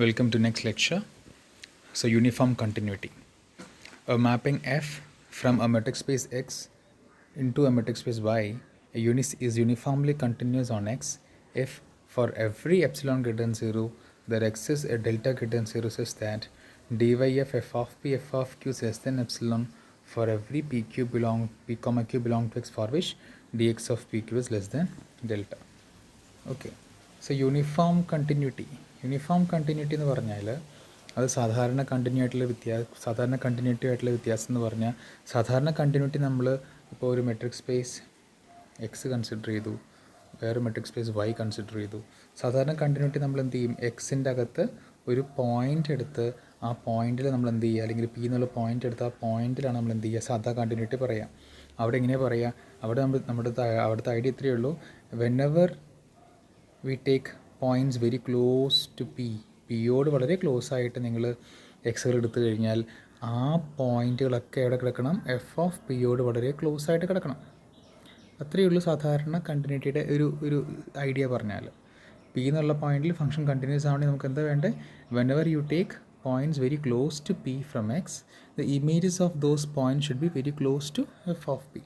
Welcome to next lecture. So uniform continuity. A mapping F from a metric space X into a metric space Y is uniformly continuous on X if for every epsilon greater than 0 there exists a delta greater than 0 such that dyf f of p f of q is less than epsilon for every p comma q belong to X for which dx of pq is less than delta. Okay, so uniform continuity എന്ന് പറഞ്ഞാൽ അത് സാധാരണ continuity ആയിട്ടുള്ള വ്യത്യാസം എന്ന് പറഞ്ഞാൽ സാധാരണ continuity നമ്മൾ ഇപ്പോൾ ഒരു മെട്രിക് സ്പേസ് എക്സ് കൺസിഡർ ചെയ്തു, വേറെ മെട്രിക് സ്പേസ് വൈ കൺസിഡർ ചെയ്തു. സാധാരണ കണ്ടിന്യൂറ്റി നമ്മൾ എന്ത് ചെയ്യും, എക്സിൻ്റെ അകത്ത് ഒരു പോയിൻ്റ് എടുത്ത് ആ പോയിന്റിൽ നമ്മൾ എന്ത് ചെയ്യുക, അല്ലെങ്കിൽ പി എന്നുള്ള പോയിന്റ് എടുത്ത് ആ പോയിന്റിലാണ് നമ്മൾ എന്ത് ചെയ്യുക, സാധാ കണ്ടിന്യൂറ്റി പറയാം. അവിടെ എങ്ങനെയാണ് പറയുക, അവിടെ അവിടുത്തെ ഐഡിയ ഇത്രയേ ഉള്ളൂ, whenever we take points very close to പിയോട് വളരെ ക്ലോസ് ആയിട്ട് നിങ്ങൾ എക്സുകൾ എടുത്തു കഴിഞ്ഞാൽ ആ പോയിൻറ്റുകളൊക്കെ എവിടെ കിടക്കണം, എഫ് ഓഫ് പിയോട് വളരെ ക്ലോസ് ആയിട്ട് കിടക്കണം. അത്രയേ ഉള്ളൂ സാധാരണ കണ്ടിന്യൂറ്റിയുടെ ഒരു ഐഡിയ പറഞ്ഞാൽ. പി എന്നുള്ള പോയിന്റിൽ ഫംഗ്ഷൻ കണ്ടിന്യൂസ് ആവണമെങ്കിൽ നമുക്ക് എന്താ വേണ്ടത്, whenever you take points very close to p from x the images of those points should be very close to f of P.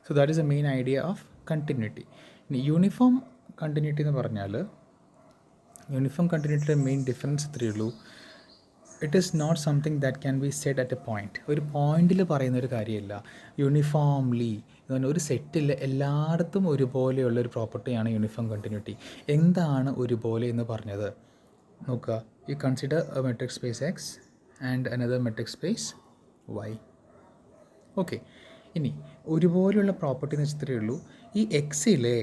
So that is a main idea of continuity. ഇനി uniform continuity എന്ന് പറഞ്ഞാൽ uniform കണ്ടിന്യൂറ്റിയുടെ main difference ഇത്രയേ ഉള്ളൂ, it is not something that can be said at a point. ഒരു പോയിന്റിൽ പറയുന്ന ഒരു കാര്യമല്ല. യൂണിഫോംലി എന്ന് പറഞ്ഞാൽ ഒരു സെറ്റിൽ എല്ലായിടത്തും ഒരുപോലെയുള്ള ഒരു പ്രോപ്പർട്ടിയാണ് യൂണിഫോം കണ്ടിന്യൂറ്റി. എന്താണ് ഒരുപോലെ എന്ന് പറഞ്ഞത് നോക്കുക, you consider a metric space x and another metric space y. Okay, ഇനി ഒരുപോലെയുള്ള പ്രോപ്പർട്ടി എന്ന് വെച്ചിട്ടേ ഉള്ളൂ, ഈ എക്സിലെ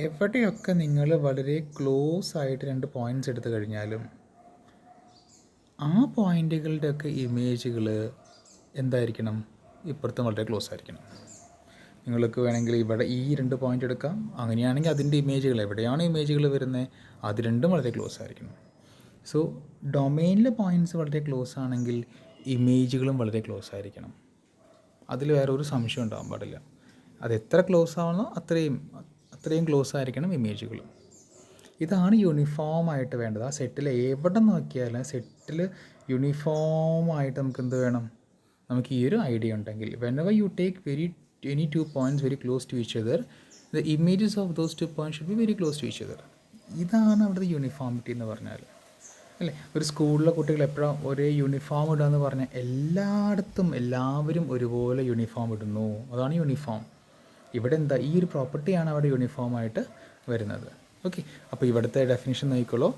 എവിടെയൊക്കെ നിങ്ങൾ വളരെ ക്ലോസ് ആയിട്ട് രണ്ട് പോയിൻറ്റ്സ് എടുത്തു കഴിഞ്ഞാലും ആ പോയിൻറ്റുകളുടെയൊക്കെ ഇമേജുകൾ എന്തായിരിക്കണം, ഇപ്പുറത്തും വളരെ ക്ലോസ് ആയിരിക്കണം. നിങ്ങൾക്ക് വേണമെങ്കിൽ ഇവിടെ ഈ രണ്ട് പോയിൻ്റ് എടുക്കാം, അങ്ങനെയാണെങ്കിൽ അതിൻ്റെ ഇമേജുകൾ എവിടെയാണ് ഇമേജുകൾ വരുന്നത് അത് രണ്ടും വളരെ ക്ലോസ് ആയിരിക്കണം. സോ ഡൊമെയിനിലെ പോയിൻറ്റ്സ് വളരെ ക്ലോസ് ആണെങ്കിൽ ഇമേജുകളും വളരെ ക്ലോസ് ആയിരിക്കണം. അതിൽ വേറെ ഒരു സംശയം ഉണ്ടാകാൻ പാടില്ല. അത് എത്ര ക്ലോസ് ആവണോ അത്രയും ക്ലോസ് ആയിരിക്കണം ഇമേജുകൾ. ഇതാണ് യൂണിഫോമായിട്ട് വേണ്ടത്. ആ സെറ്റിൽ എവിടെ നോക്കിയാലും സെറ്റിൽ യൂണിഫോമായിട്ട് നമുക്ക് എന്ത് വേണം, നമുക്ക് ഈ ഒരു ഐഡിയ ഉണ്ടെങ്കിൽ whenever you take any two points very close to each other, the images of those 2 points should be very close to each other. ഇതാണ് അവിടുത്തെ യൂണിഫോമിറ്റി എന്ന് പറഞ്ഞാൽ, അല്ലേ? ഒരു സ്കൂളിലെ കുട്ടികൾ എപ്പോഴാണ് ഒരേ യൂണിഫോം ഇടുക എന്ന് പറഞ്ഞാൽ എല്ലായിടത്തും എല്ലാവരും ഒരുപോലെ യൂണിഫോം ഇടുന്നു, അതാണ് യൂണിഫോം. ഇവിടെ എന്താ, ഈ ഒരു പ്രോപ്പർട്ടിയാണ് അവിടെ യൂണിഫോമായിട്ട് വരുന്നത്. ഓക്കെ, അപ്പോൾ ഇവിടുത്തെ ഡെഫിനിഷൻ നോക്കിക്കോളൂ,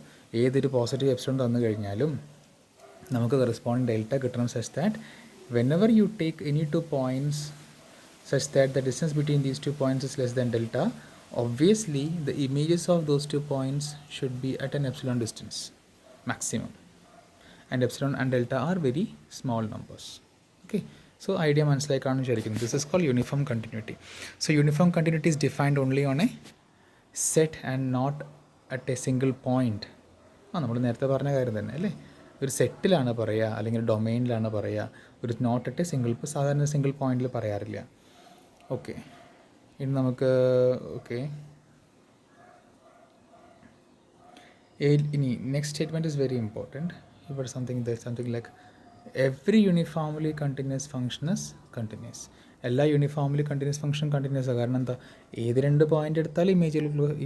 ഏതൊരു പോസിറ്റീവ് എപ്സിലോൺ തന്നു കഴിഞ്ഞാലും നമുക്ക് കറസ്പോണ്ടിങ് ഡെൽറ്റ കിട്ടണം such that whenever you take any 2 points such that the distance between these 2 points is less than delta, obviously the images of those 2 points should be at an epsilon distance maximum, and epsilon and delta are very small numbers. Okay, so idea മനസ്സിലാക്കാണ് വിചാരിക്കുന്നത്. This is called uniform continuity. So uniform continuity is defined only on a set and not at a single point. നമ്മൾ നേരത്തെ പറഞ്ഞ കാര്യം തന്നെ അല്ലേ, ഒരു സെറ്റിലാണ് പറയുക അല്ലെങ്കിൽ ഡൊമെയിനിലാണ് പറയുക, ഒരു നോട്ട് അറ്റ് എ സിംഗിൾ, ഇപ്പോൾ സാധാരണ സിംഗിൾ പോയിന്റിൽ പറയാറില്ല. ഓക്കെ, ഇനി നമുക്ക് ഇനി next statement is very important. ഇവിടെ something like every uniformly continuous function is continuous. എല്ലാ യൂണിഫോംലി കണ്ടിന്യൂസ് ഫംഗ്ഷൻ കണ്ടിന്യൂസ്. കാരണം എന്താ, ഏത് രണ്ട് പോയിൻ്റ് എടുത്താലും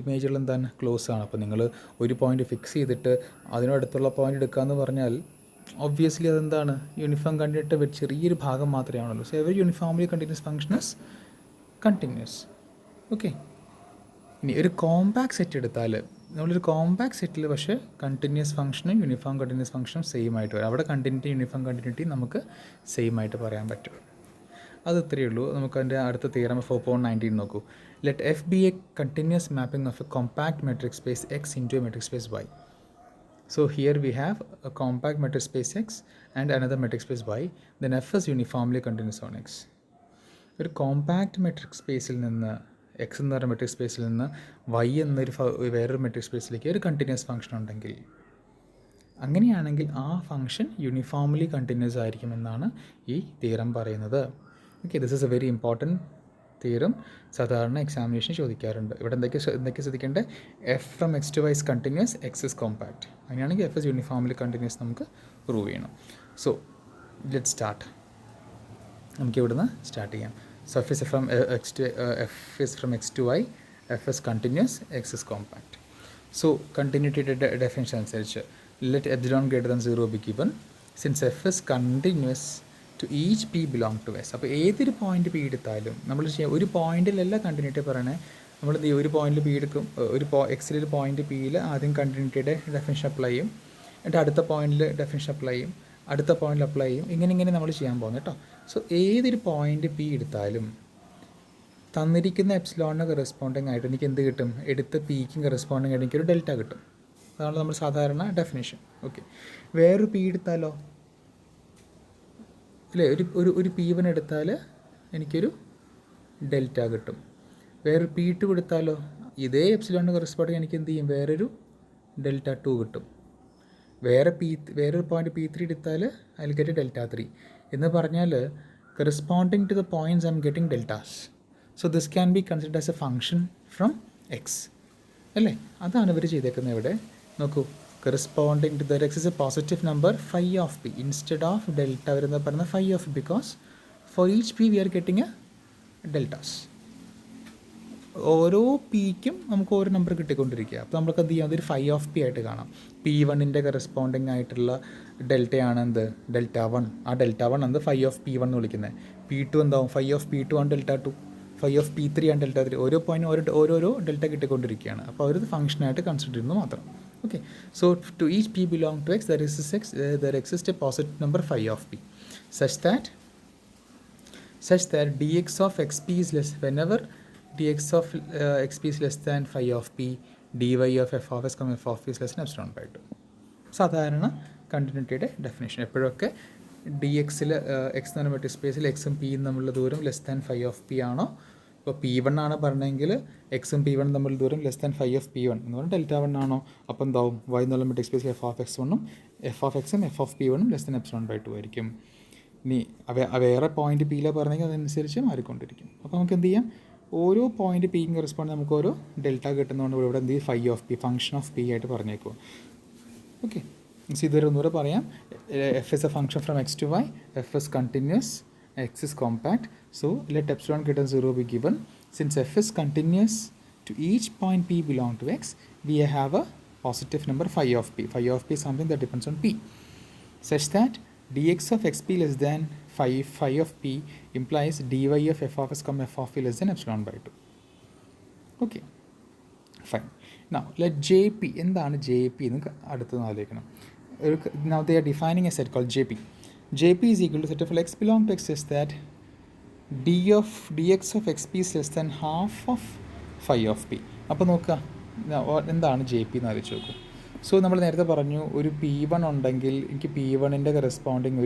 ഇമേജുകൾ എന്താണ് ക്ലോസ് ആണ്. അപ്പോൾ നിങ്ങൾ ഒരു പോയിൻ്റ് ഫിക്സ് ചെയ്തിട്ട് അതിനടുത്തുള്ള പോയിൻ്റ് എടുക്കാമെന്ന് പറഞ്ഞാൽ ഒബ്വിയസ്ലി അതെന്താണ്, യൂണിഫോം കണ്ടിന്യൂറ്റി ചെറിയൊരു ഭാഗം മാത്രമേ ആണല്ലോ. So every uniformly continuous function is continuous. Okay, ഇനി ഒരു കോമ്പാക്ട് സെറ്റ് എടുത്താൽ നമ്മളൊരു കോമ്പാക്ട് സെറ്റിൽ പക്ഷേ കണ്ടിന്യൂസ് ഫംഗ്ഷനും യൂണിഫോം കണ്ടിന്യൂസ് ഫംഗ്ഷനും സെയിം ആയിട്ട് വരും. അവിടെ കണ്ടിന്യൂറ്റി യൂണിഫോം കണ്ടിന്യൂറ്റി നമുക്ക് സെയിം ആയിട്ട് പറയാൻ പറ്റും. അത് ഇത്രയേ ഉള്ളൂ. നമുക്ക് അതിൻ്റെ അടുത്ത തിയറം 4.19 നോക്കൂ. Let f be a continuous mapping of a compact metric space x into a metric space y. So here we have a compact metric space X and another metric space Y, then F is uniformly continuous on X. ഒരു compact metric സ്പേസിൽ നിന്ന് X എന്ന് പറയുന്ന metric സ്പേസിൽ നിന്ന് Y എന്നൊരു വേറൊരു metric സ്പേസിലേക്ക് ഒരു കണ്ടിന്യൂസ് ഫംഗ്ഷൻ ഉണ്ടെങ്കിൽ, അങ്ങനെയാണെങ്കിൽ ആ ഫംഗ്ഷൻ യൂണിഫോംലി കണ്ടിന്യൂസ് ആയിരിക്കുമെന്നാണ് ഈ തിയറം പറയുന്നത്. Okay, this is a very important theorem സാധാരണ എക്സാമിനേഷൻ ചോദിക്കാറുണ്ട്. ഇവിടെ എന്തൊക്കെ ശ്രദ്ധിക്കേണ്ടത്? F from X to Y is continuous, X is compact. അങ്ങനെയാണെങ്കിൽ എഫ് ഇസ് യൂണിഫോംലി കണ്ടിന്യൂസ് നമുക്ക് പ്രൂവ് ചെയ്യണം. So let start. നമുക്ക് ഇവിടുന്ന് സ്റ്റാർട്ട് ചെയ്യാം. So f is from x to y, f is continuous, x is compact. So continuity definition അനുസരിച്ച് let epsilon greater than 0 be given since f is continuous to each p belong to s. അപ്പോൾ ഏതൊരു point P എടുത്താലും നമ്മൾ ഒരു പോയിന്റിലല്ല continuity പറയണേ. നമ്മൾ ഒരു പോയിന്റിൽ പി എടുക്കും, ഒരു എക്സിലൊരു പോയിന്റ് പിയിൽ ആദ്യം കണ്ടിന്യൂറ്റിയുടെ ഡെഫിനിഷൻ അപ്ലൈ ചെയ്യും, എന്നിട്ട് അടുത്ത പോയിന്റിൽ ഡെഫിനിഷൻ അപ്ലൈ ചെയ്യും, അടുത്ത പോയിന്റിൽ അപ്ലൈ ചെയ്യും, ഇങ്ങനെ നമ്മൾ ചെയ്യാൻ പോകുന്നത് കേട്ടോ. സോ ഏതൊരു പോയിന്റ് പി എടുത്താലും തന്നിരിക്കുന്ന എപ്സിലോണിന് കറസ്പോണ്ടിങ് ആയിട്ട് എനിക്ക് എന്ത് കിട്ടും? എടുത്ത പിക്കും കറസ്പോണ്ടിങ് ആയിട്ട് എനിക്കൊരു ഡെൽറ്റ കിട്ടും. അതാണ് നമ്മൾ സാധാരണ ഡെഫിനിഷൻ. ഓക്കെ, വേറൊരു പി എടുത്താലോ അല്ലേ, ഒരു P1 എടുത്താൽ എനിക്കൊരു ഡെൽറ്റ കിട്ടും. വേറൊരു P2 എടുത്താലോ ഇതേ എപ്സിലോണിന് കറസ്പോണ്ടിങ് എനിക്ക് എന്ത് ചെയ്യും? വേറൊരു ഡെൽറ്റ 2 കിട്ടും. വേറൊരു പോയിന്റ് P3 എടുത്താൽ അതിൽ ഗെറ്റ് ഡെൽറ്റ 3 എന്ന് പറഞ്ഞാൽ corresponding to the points I am getting deltas. So this can be considered as a function from x അല്ലേ? അതാണ് ഇവർ ചെയ്തേക്കുന്നത് ഇവിടെ. നോക്കൂ, corresponding to the x is a positive number phi of p instead of delta വരുന്നത് പറയുന്നത് phi of p, because for each p we are getting a deltas. ഓരോ പിക്കും നമുക്ക് ഓരോ നമ്പർ കിട്ടിക്കൊണ്ടിരിക്കുക. അപ്പോൾ നമുക്ക് എന്ത് ചെയ്യാം? അതൊരു ഫൈ ഓഫ് പി ആയിട്ട് കാണാം. P1 കറസ്പോണ്ടിങ് ആയിട്ടുള്ള ഡെൽറ്റയാണ് എന്ത്? ഡെൽറ്റ 1. ആ ഡെൽറ്റ 1 എന്ത്? ഫൈ ഓഫ് P1 എന്ന് വിളിക്കുന്നത്. P2 എന്താവും? ഫൈ ഓഫ് P2 ആണ് ഡെൽറ്റ 2, ഫൈ ഓഫ് P3 ആണ് ഡെൽറ്റ 3. ഓരോ പോയിന്റ് ഓരോരോ ഡെൽറ്റ കിട്ടിക്കൊണ്ടിരിക്കുകയാണ്. അപ്പോൾ അവർ ഫംഗ്ഷനായിട്ട് കൺസിഡർ ചെയ്യുന്നു മാത്രം. Okay, so to each p belong to x there exist a positive number phi of p such that dx of xp is less whenever dx of xp is less than phi of p, dy of f of s, f of p is less than epsilon by 2. സാധാരണ കണ്ടിന്യൂറ്റിയുടെ definition എപ്പോഴൊക്കെ D എക്സിൽ X എന്ന് പറഞ്ഞ metric സ്പേസിൽ എക്സും പിയും തമ്മിലുള്ള ദൂരം less than phi of P ആണോ, ഇപ്പോൾ P1 ആണ് പറഞ്ഞെങ്കിൽ എക്സും P1 തമ്മിലുള്ള ദൂരം less than phi of P1 എന്ന് പറഞ്ഞാൽ ഡെൽറ്റ 1 ആണോ, അപ്പോൾ എന്താവും? വൈ എന്നുള്ള മെട്രിക് സ്പേസിൽ എഫ് ഓഫ് എക്സ് 1ഉം എഫ് ഓഫ് എക്സും എഫ് ഓഫ് P1ഉം ലെസ് ദാൻ എപ്സിലോൺ ബൈ 2 ആയിരിക്കും. ഇനി വേറെ പോയിന്റ് പിയിലെ പറഞ്ഞെങ്കിൽ അതനുസരിച്ച് മാറിക്കൊണ്ടിരിക്കും. അപ്പോൾ നമുക്ക് എന്ത് ചെയ്യാം? ഓരോ പോയിന്റ് പിയും കറസ്പോണ്ട് നമുക്ക് ഓരോ ഡെൽറ്റ കിട്ടുന്നതുകൊണ്ട് ഇവിടെ എന്ത് ചെയ്യും? Phi of p function of P ആയിട്ട് പറഞ്ഞേക്കുക. ഓക്കെ, ഇതുവരെ ഒന്നുകൂടെ പറയാം. F is a function from X to y, f is continuous, x is compact. So let epsilon greater than 0 be given. Since f is continuous to each point p belong to x, we have a positive number phi of p. Phi of p is something that depends on p, such that dx of xp less than phi of p implies dy of f of s, f of p less than epsilon by 2. Okay, fine. Now let jp, എന്താണ് jp എന്ന് അടുത്തത് ആലോചിക്കണം. Now they are defining a set called jp. Jp is equal to set of x belong to x is that dx of xp is less than half of phi of p. അപ്പോൾ നോക്കുക എന്താണ് jp എന്ന് ആലോചിച്ച് നോക്കൂ. So നമ്മൾ നേരത്തെ പറഞ്ഞു ഒരു P1 ഉണ്ടെങ്കിൽ എനിക്ക് P1 കറസ്പോണ്ടിങ്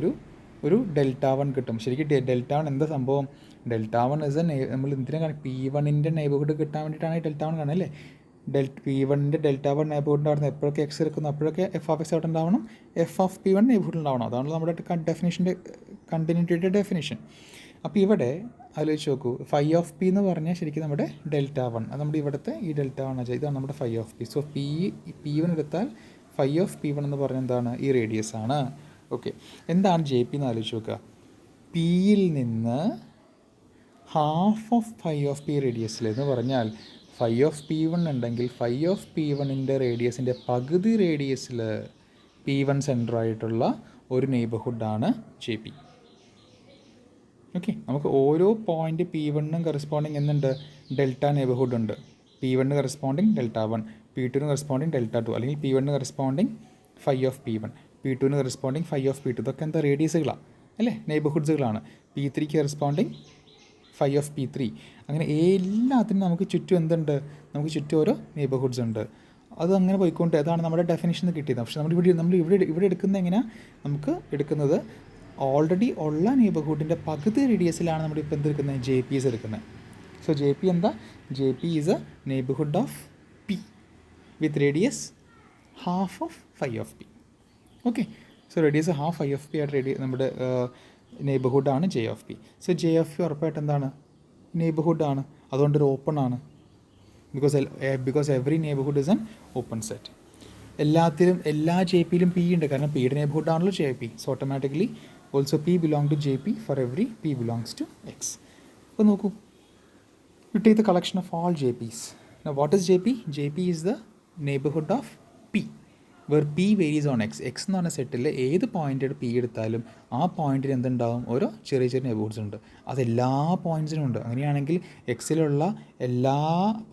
ഒരു ഡെൽറ്റ 1 കിട്ടും. ശരിക്കും ഡെൽറ്റ 1 എന്താ സംഭവം? ഡെൽറ്റ 1 ഇസ് നമ്മൾ എന്തിനാണ് P1 നെയ്ബർഹുഡ് കിട്ടാൻ വേണ്ടിയിട്ടാണ് ഡെൽറ്റ 1 കാണുന്നത് അല്ലേ? P1 ഡെൽറ്റ 1 നെയ്ബർഹുഡ് ഉണ്ടാവുന്നത് എപ്പോഴൊക്കെ എക്സ് എടുക്കുന്നു അപ്പോഴൊക്കെ എഫ് ഓഫ് എക്സ് അവിടെ ഉണ്ടാവണം, എഫ് ഓഫ് P1 നെയ്ബർഹുഡ് ഉണ്ടാവണം. അതാണ് നമ്മുടെ ഡെഫിനേഷൻ്റെ കണ്ടിന്യൂറ്റിയുടെ ഡെഫിനേഷൻ. അപ്പോൾ ഇവിടെ ആലോചിച്ച് നോക്കൂ, ഫൈ ഓഫ് പി എന്ന് പറഞ്ഞാൽ ശരിക്കും നമ്മുടെ ഡെൽറ്റ 1, അത് നമ്മുടെ ഇവിടുത്തെ ഈ ഡെൽറ്റ 1 ആണ്, ഇതാണ് നമ്മുടെ phi of P. So P1 എടുത്താൽ ഫൈ ഓഫ് P1 എന്ന് പറഞ്ഞാൽ എന്താണ്? ഈ റേഡിയസ് ആണ്. ഓക്കെ, എന്താണ് ജെ പി എന്ന് ആലോചിച്ച് നോക്കുക. പിയിൽ നിന്ന് half of phi of P റേഡിയസിൽ എന്ന് പറഞ്ഞാൽ ഫൈ ഓഫ് P1 ഉണ്ടെങ്കിൽ ഫൈ ഓഫ് P1 റേഡിയസിൻ്റെ പകുതി റേഡിയസിൽ P1 സെൻറ്ററായിട്ടുള്ള ഒരു നെയ്ബർഹുഡാണ് ജെ പി. ഓക്കെ, നമുക്ക് ഓരോ പോയിന്റ് P1 കറസ്പോണ്ടിങ് എന്നുണ്ട്? ഡെൽറ്റ നെയ്ബർഹുഡ് ഉണ്ട്. P1 corresponding delta 1, P2 corresponding delta 2, അല്ലെങ്കിൽ P1 corresponding phi of P1, P2 corresponding phi of P2. ഇതൊക്കെ എന്താ? റേഡിയസുകളാണ് അല്ലേ, നെയ്ബർഹുഡ്സുകളാണ്. P3 corresponding phi of P3. അങ്ങനെ എല്ലാത്തിനും നമുക്ക് ചുറ്റും എന്തുണ്ട്? നമുക്ക് ചുറ്റും ഓരോ നെയ്ബർഹുഡ്സ് ഉണ്ട്. അത് അങ്ങനെ പോയിക്കൊണ്ട് അതാണ് നമ്മുടെ ഡെഫിനേഷൻ കിട്ടിയത്. പക്ഷേ നമ്മൾ ഇവിടെ എടുക്കുന്നത് എങ്ങനെയാണ്? നമുക്ക് എടുക്കുന്നത് ഓൾറെഡി ഉള്ള നെയ്ബർഹുഡിൻ്റെ പകുതി റേഡിയസിലാണ് നമ്മളിപ്പോൾ എന്തെടുക്കുന്നത്? ജെ പി എസ് എടുക്കുന്നത്. സോ ജെ പി എന്താ? J P is a neighbourhood of P with radius half of phi of P. Okay, so radius half phi of P ആയിട്ട് നമ്മുടെ നെയ്ബർഹുഡാണ് J of P. So J of P ഉറപ്പായിട്ട് എന്താണ്? നെയ്ബർഹുഡാണ്, അതുകൊണ്ടൊരു open ആണ്. Because every neighbourhood is an open set. എല്ലാ J പിയിലും പി ഉണ്ട്, കാരണം പിയുടെ നെയ്ബർഹുഡ് ആണല്ലോ J P. So automatically also p belong to j p for every p belongs to x. അപ്പോൾ നോക്കൂ, you take the collection of all JPs. Now what is JP? JP is the neighborhood of P, where P varies on X. X എന്ന് പറഞ്ഞ സെറ്റിൽ ഏത് point P എടുത്താലും ആ പോയിന്റിൽ എന്തുണ്ടാവും, ഓരോ ചെറിയ ചെറിയ നെയ്ബർഹുഡ്സ് ഉണ്ട്. അത് എല്ലാ പോയിൻറ്റ്സിനും ഉണ്ട്. അങ്ങനെയാണെങ്കിൽ എക്സിലുള്ള എല്ലാ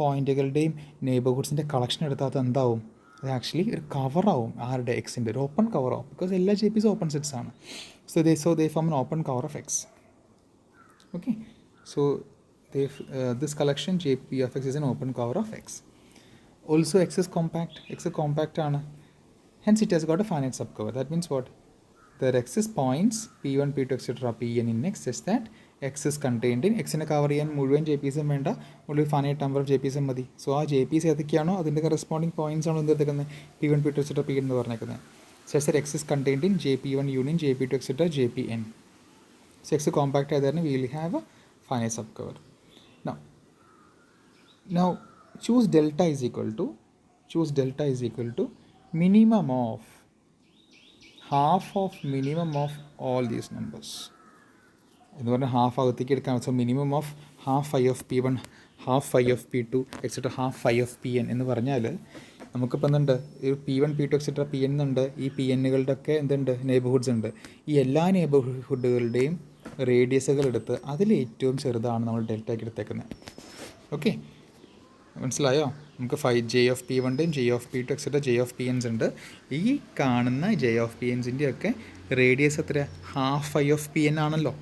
പോയിന്റുകളുടെയും നെയ്ബർഹുഡ്സിൻ്റെ കളക്ഷൻ എടുത്താൽ അത് എന്താവും, അത് ആക്ച്വലി ഒരു കവറാവും. ആരുടെ, എക്സിൻ്റെ ഒരു ഓപ്പൺ കവറാവും. ബിക്കോസ് എല്ലാ ജെ പീസും ഓപ്പൺ സെറ്റ്സ് ആണ്. So they form N open cover of X. Okay, so this collection JP of X is an open cover of X. Also X is compact. X is compact ആണ്. Hence it has got a finite subcover. That means what? There exists points P1, P2, etc. Pn in X such that X is contained in X-നെ cover ചെയ്യാൻ മുഴുവൻ J പീസും വേണ്ട, ഒരു finite number of J പീസും മതി. So ആ J piece ഏതൊക്കെയാണോ അതിൻ്റെ കറസ്പോണ്ടിങ് പോയിന്റ്സ് ആണോ എന്തെടുക്കുന്നത്, P1, P2, etc. Pn എന്ന് പറഞ്ഞേക്കുന്നത്. such that X is contained in JP1 union JP2, etc. JPn. So X compact ആയതാണ്, we will have a finite subcover. Now choose delta is equal to minimum of half of minimum of all these numbers. എന്ന് പറഞ്ഞാൽ half അകത്തേക്ക് എടുക്കാം. So minimum of half phi of P1, half phi of P2, etcetera half phi of Pn എന്ന് പറഞ്ഞാൽ നമുക്കിപ്പോൾ എന്തുണ്ട്, ഒരു P1, P2, etcetera Pn എന്നുണ്ട്. ഈ Pnകളുടെ ഒക്കെ എന്തുണ്ട്, നെയ്ബർഹുഡ്സ് ഉണ്ട്. ഈ എല്ലാ നെയ്ബർഹുഡുകളുടെയും റേഡിയസുകൾ എടുത്ത് അതിൽ ഏറ്റവും ചെറുതാണ് നമ്മൾ ഡെൽറ്റയ്ക്ക് എടുത്തേക്കുന്നത്. ഓക്കെ, മനസ്സിലായോ? നമുക്ക് ജെ ഓഫ് P1ൻ്റെയും J of P2 etcetera J of Pns ഉണ്ട്. ഈ കാണുന്ന ജെ ഓഫ് Pnsൻ്റെ ഒക്കെ റേഡിയസ് എത്ര, ഹാഫ് ഫൈ ഓഫ് Pn ആണല്ലോ.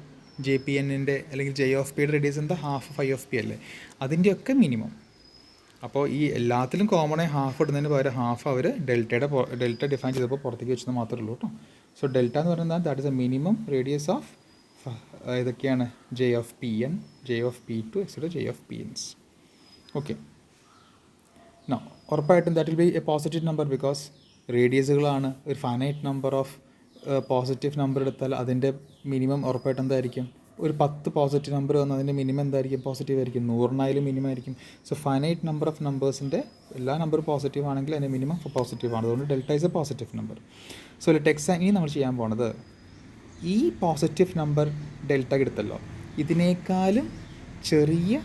ജെ പി എന്നിൻ്റെ അല്ലെങ്കിൽ ജെ ഓഫ് പിയുടെ റേഡിയസ് എന്താ, ഹാഫ് ഫൈ ഓഫ് പി അല്ലേ. അതിൻ്റെയൊക്കെ മിനിമം. അപ്പോൾ ഈ എല്ലാത്തിലും കോമണായി ഹാഫ് ഇടുന്നതിന് പകരം ഹാഫ് അവർ ഡെൽറ്റ ഡിഫൈൻ ചെയ്തപ്പോൾ പുറത്തേക്ക് വെച്ചത് മാത്രമേ ഉള്ളൂ കേട്ടോ. സോ ഡെൽറ്റ എന്ന് പറയുന്നത് that is a minimum radius of ഇതൊക്കെയാണ് J of Pn, J of P2 etcetera J of Pns. Okay, no ഉറപ്പായിട്ടും that will be a positive number because റേഡിയസുകളാണ്. ഒരു finite number of positive number എടുത്താൽ അതിൻ്റെ minimum ഉറപ്പായിട്ട് എന്തായിരിക്കും, ഒരു 10 positive number വന്നാൽ അതിൻ്റെ മിനിമം എന്തായിരിക്കും, പോസിറ്റീവ് ആയിരിക്കും. 100 മിനിമം ആയിരിക്കും. സോ ഫൈനൈറ്റ് നമ്പർ ഓഫ് നമ്പേഴ്സിൻ്റെ എല്ലാ നമ്പറും പോസിറ്റീവ് ആണെങ്കിൽ അതിൻ്റെ മിനിമം പോസിറ്റീവ് ആണ്. അതുകൊണ്ട് delta is a positive number. So ഇനി നമ്മൾ ചെയ്യാൻ പോണത്, ഈ പോസിറ്റീവ് നമ്പർ ഡെൽറ്റ എടുത്തല്ലോ, ഇതിനേക്കാളും ചെറിയ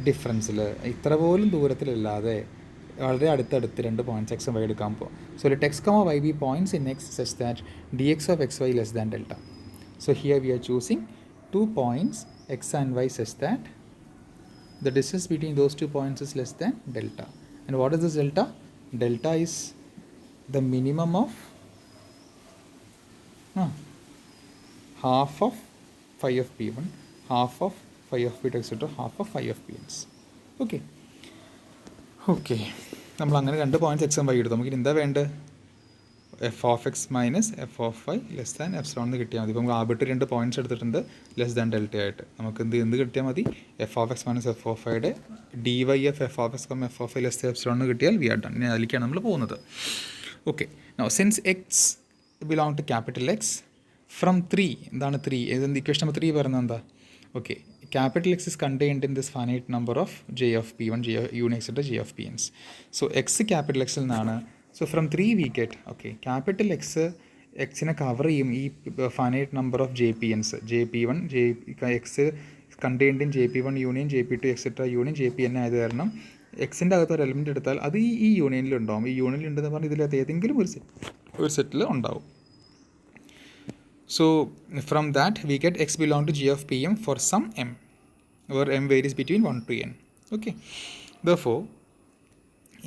ഡിഫറൻസിൽ, ഇത്ര പോലും ദൂരത്തിലല്ലാതെ വളരെ അടുത്തടുത്ത് രണ്ട് പോയിൻറ്റ്സ് എക്സ് വൈ എടുക്കാൻ പോകും. So let x, y be points in X such that dx of xy less than delta. So here we are choosing 2 points x and y such that the distance between those 2 points is less than delta. And what is this delta? Delta is the minimum of half of phi of P1, half of phi of P2, etc., half of phi of Pns. Okay. നമ്മൾ അങ്ങനെ രണ്ട് points X Y എടുത്തു. നമുക്ക് എന്താ വേണ്ടത്, f of X minus F of Y less than epsilon എന്ന് കിട്ടിയാൽ മതി. ഇപ്പോൾ നമുക്ക് ആർബിട്രറി രണ്ട് പോയിൻറ്റ്സ് എടുത്തിട്ടുണ്ട് ലെസ് ദാൻ ഡെൽറ്റ ആയിട്ട്. നമുക്ക് എന്ത് കിട്ടിയാൽ മതി, F of X minus F of വൈയുടെ D Y F F of X F of Y less than epsilon എന്ന് കിട്ടിയാൽ വി ആർ ഡൺ. ഇനി അതിലേക്കാണ് നമ്മൾ പോകുന്നത്. Okay, now since X belong to capital X from 3, എന്താണ് 3, ഏതെന്ത് ഇക്വേഷൻ നമ്പർ 3 പറയുന്നത് എന്താ, okay, capital X is contained in this finite number of j of P1, j of union, etc., j of Pns. So x capital X എന്നാണ്. So from 3 we get, okay, capital Xനെ cover ചെയ്യും ഈ finite number of JPNs, JP1, X contained in JP1 union, JP2, etc. union, JPN ആയത് കാരണം എക്സിൻ്റെ അകത്ത് ഒരു element എടുത്താൽ അത് ഈ യൂണിയനിലുണ്ടാവും. ഈ യൂണിയനിൽ ഉണ്ടെന്ന് പറഞ്ഞാൽ ഇതിലകത്ത് ഏതെങ്കിലും ഒരു സെറ്റിൽ ഉണ്ടാവും. So from that we get x belong to g of Pm for some m, where m varies between 1 to n. Okay, therefore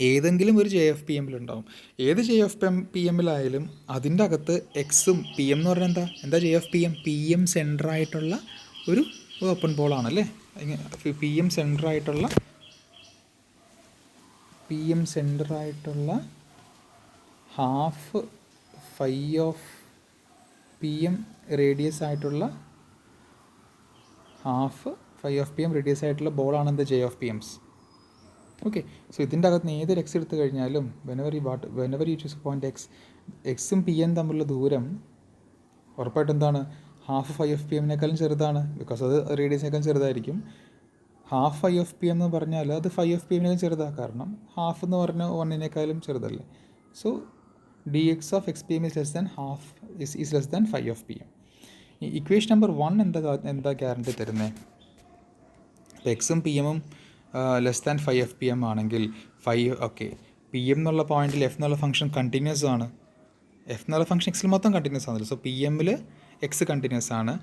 ഏതെങ്കിലും ഒരു ജെ എഫ് പി എമ്മിലുണ്ടാവും. ഏത് ജെ എഫ് പി എമ്മിലായാലും അതിൻ്റെ അകത്ത് എക്സും പി എം എന്ന് പറഞ്ഞാൽ എന്താ ജെ എഫ് പി എം സെൻറ്ററായിട്ടുള്ള ഒരു ഓപ്പൺ ബോളാണല്ലേ. പി എം സെൻറ്ററായിട്ടുള്ള half phi of P M radius ആയിട്ടുള്ള half phi of P M radius ആയിട്ടുള്ള ബോളാണ് എന്ത്, J of P M's. Okay, so ഇതിൻ്റെ അകത്ത് നിന്ന് ഏതൊരു എക്സ് എടുത്തു കഴിഞ്ഞാലും വെനവർ യു ചൂസ് പോയിൻറ്റ് എക്സും പി എൻ തമ്മിലുള്ള ദൂരം ഉറപ്പായിട്ട് എന്താണ്, ഹാഫ് ഫൈ ഓഫ് പി എമ്മിനേക്കാളും ചെറുതാണ്, ബിക്കോസ് അത് റേഡിയസിനേക്കാളും ചെറുതായിരിക്കും. Half phi of P M എന്ന് പറഞ്ഞാൽ അത് ഫൈ ഓഫ് പി എമ്മിനേക്കാളും ചെറുതാണ്, കാരണം ഹാഫ് എന്ന് പറഞ്ഞാൽ 1-നേക്കാളും ചെറുതല്ലേ. So D X of X P M is less than half is less than phi of P M. Equation number 1 എന്താ ഗ്യാരണ്ടി തരുന്നത്? ഇപ്പോൾ എക്സും പി എമ്മും less than phi of P M ആണെങ്കിൽ പി എം എന്നുള്ള പോയിന്റിൽ എഫ് എന്നുള്ള function continuous ആണ്. എഫ് എന്നുള്ള ഫംഗ്ഷൻ എക്സിൽ മൊത്തം കണ്ടിന്യൂസ് ആണല്ലോ. സോ പി എമ്മിൽ എക്സ് കണ്ടിന്യൂസ് ആണ്.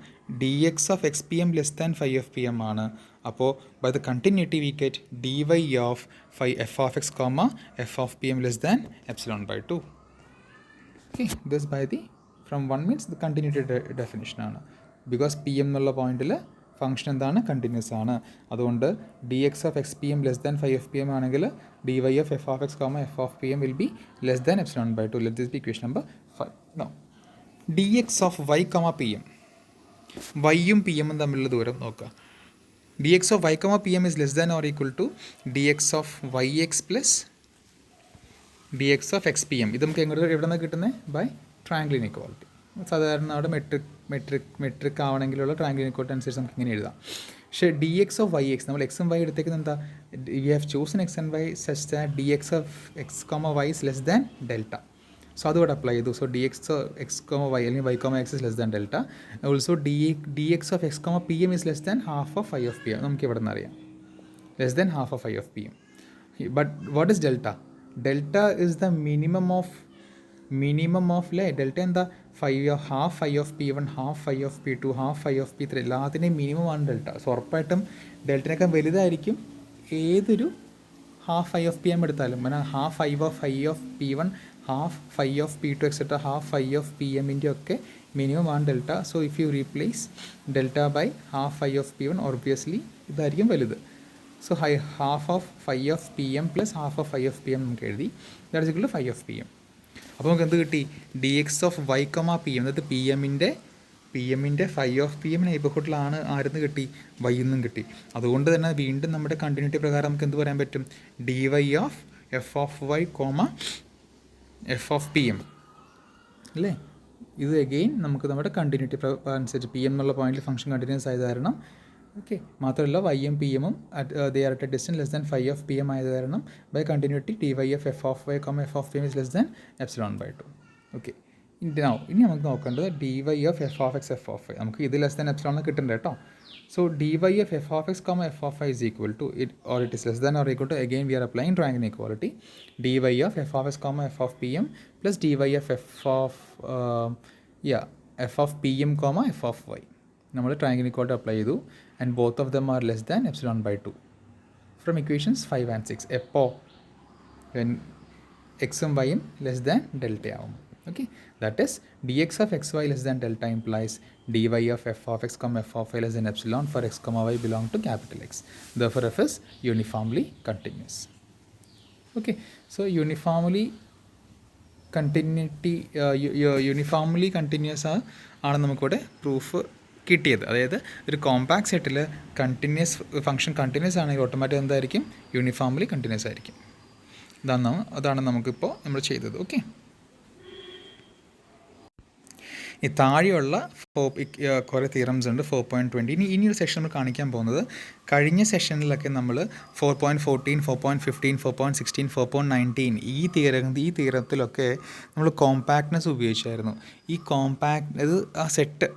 D X of X P M less than phi of P M ആണ്. അപ്പോൾ by the continuity we get D Y of phi F of X comma F of P M less than epsilon by 2. Okay, this by the from 1 means the continuity ഡെഫിനിഷനാണ്. Because P M എന്നുള്ള പോയിന്റിൽ function എന്താണ്? Continuous ആണ്. അതുകൊണ്ട് D X of X P M less than phi of P M ആണെങ്കിൽ D Y of F of X comma F of P M will be less than epsilon by 2. Let this be equation number 5. No, D X of Y comma P M, വൈയും P എമ്മും തമ്മിലുള്ള ദൂരം നോക്കുക. D X of Y comma P M is less than or equal to D X of Y X plus D X of X P M. ഇത് നമുക്ക് എവിടെ നിന്നാണ് കിട്ടുന്നത്? By triangle inequality. സാധാരണ അവിടെ മെട്രിക് ആവണമെങ്കിലുള്ള ട്രയാങ്കിൾ ഇനീക്വാളിറ്റി അനുസരിച്ച് നമുക്ക് ഇങ്ങനെ എഴുതാം. പക്ഷേ D X of Y X, നമ്മൾ എക്സും വൈ എടുത്തേക്കുന്നത് എന്താ? We have chosen X and Y such that D X of X comma Y is less than delta. So അതുകൂടെ അപ്ലൈ ചെയ്തു. So D X comma Y അല്ലെങ്കിൽ Y comma X is less than delta. Also D X of X comma P M is less than half of phi of P M. നമുക്ക് ഇവിടെ നിന്ന് അറിയാം, less than half of phi of P M. But what is delta? Delta is the minimum of delta എന്താ? Half phi of P one, half phi of P two, half phi of P three, എല്ലാത്തിൻ്റെയും minimum ആണ് delta. So ഉറപ്പായിട്ടും ഡെൽറ്റനേക്കാൾ വലുതായിരിക്കും ഏതൊരു half phi of P M എടുത്താലും. പിന്നെ half phi of P one, half phi of P two etcetera, half phi of P എമ്മിൻ്റെ ഒക്കെ മിനിമം ആണ് delta. So if you replace delta by half phi of P one, obviously ഇതായിരിക്കും വലുത്. So half of phi of P m plus half of phi of P M നമുക്ക് എഴുതി. That is equal to phi of P m. അപ്പോൾ നമുക്ക് എന്ത് കിട്ടി? D X of Y comma P m, അതായത് p എമ്മിൻ്റെ ഫൈ ഓഫ് പി എം നെയ്ബർഹുഡിലാണ് ആരെന്ന് കിട്ടി? വൈ എന്നും കിട്ടി. അതുകൊണ്ട് തന്നെ വീണ്ടും നമ്മുടെ കണ്ടിന്യൂറ്റി പ്രകാരം നമുക്ക് എന്ത് പറയാൻ പറ്റും? D Y of F of Y comma F of P m അല്ലേ? ഇത് അഗെയിൻ നമുക്ക് നമ്മുടെ കണ്ടിന്യൂറ്റി അനുസരിച്ച് പി എം എന്നുള്ള പോയിന്റിൽ ഫംഗ്ഷൻ കണ്ടിന്യൂസ് ആയത് കാരണം, ഓക്കെ, മാത്രമല്ല വൈ എം പി എമ്മും they are at a distance less than phi of P m ആയത് കാരണം by continuity d Y of F of Y comma F of P M is less than epsilon by 2. Okay, ഇനി നമുക്ക് നോക്കേണ്ടത് d Y of F of X F of y. നമുക്ക് ഇത് less than epsilon കിട്ടണ്ട കേട്ടോ. So d Y of F of X comma F of y is equal to it is less than or equal to, again we are applying triangle inequality, d Y of F of X comma F of P m plus d Y of F of P m comma F of y. നമ്മൾ triangle inequality apply ചെയ്തു. And both of them are less than epsilon by 2 from equations 5 and 6. എപ്പോൾ when xും വൈയും less than delta ആവും. Okay, that is d X of x y less than delta implies d Y of F of X comma F of Y less than epsilon for x comma y belong to capital x. Therefore f is uniformly continuous. Okay, so uniformly continuous ആണ് നമുക്കിവിടെ proof കിട്ടിയത്. അതായത് ഒരു compact സെറ്റിൽ function continuous ആണെങ്കിൽ automatic എന്തായിരിക്കും? Uniformly continuous ആയിരിക്കും. അതാണ് നമുക്കിപ്പോൾ നമ്മൾ ചെയ്തത്. ഓക്കെ, ഈ താഴെയുള്ള കുറേ തിയറംസ് ഉണ്ട്. 4.20 ഇനി ഒരു സെഷൻ നമ്മൾ കാണിക്കാൻ പോകുന്നത്, കഴിഞ്ഞ സെഷനിലൊക്കെ നമ്മൾ 4.14, 4.15, 4.16, 4.19 ഈ തിയറത്തിലൊക്കെ നമ്മൾ കോമ്പാക്ട്നെസ് ഉപയോഗിച്ചായിരുന്നു. ഈ ഇത് ആ സെറ്റ്,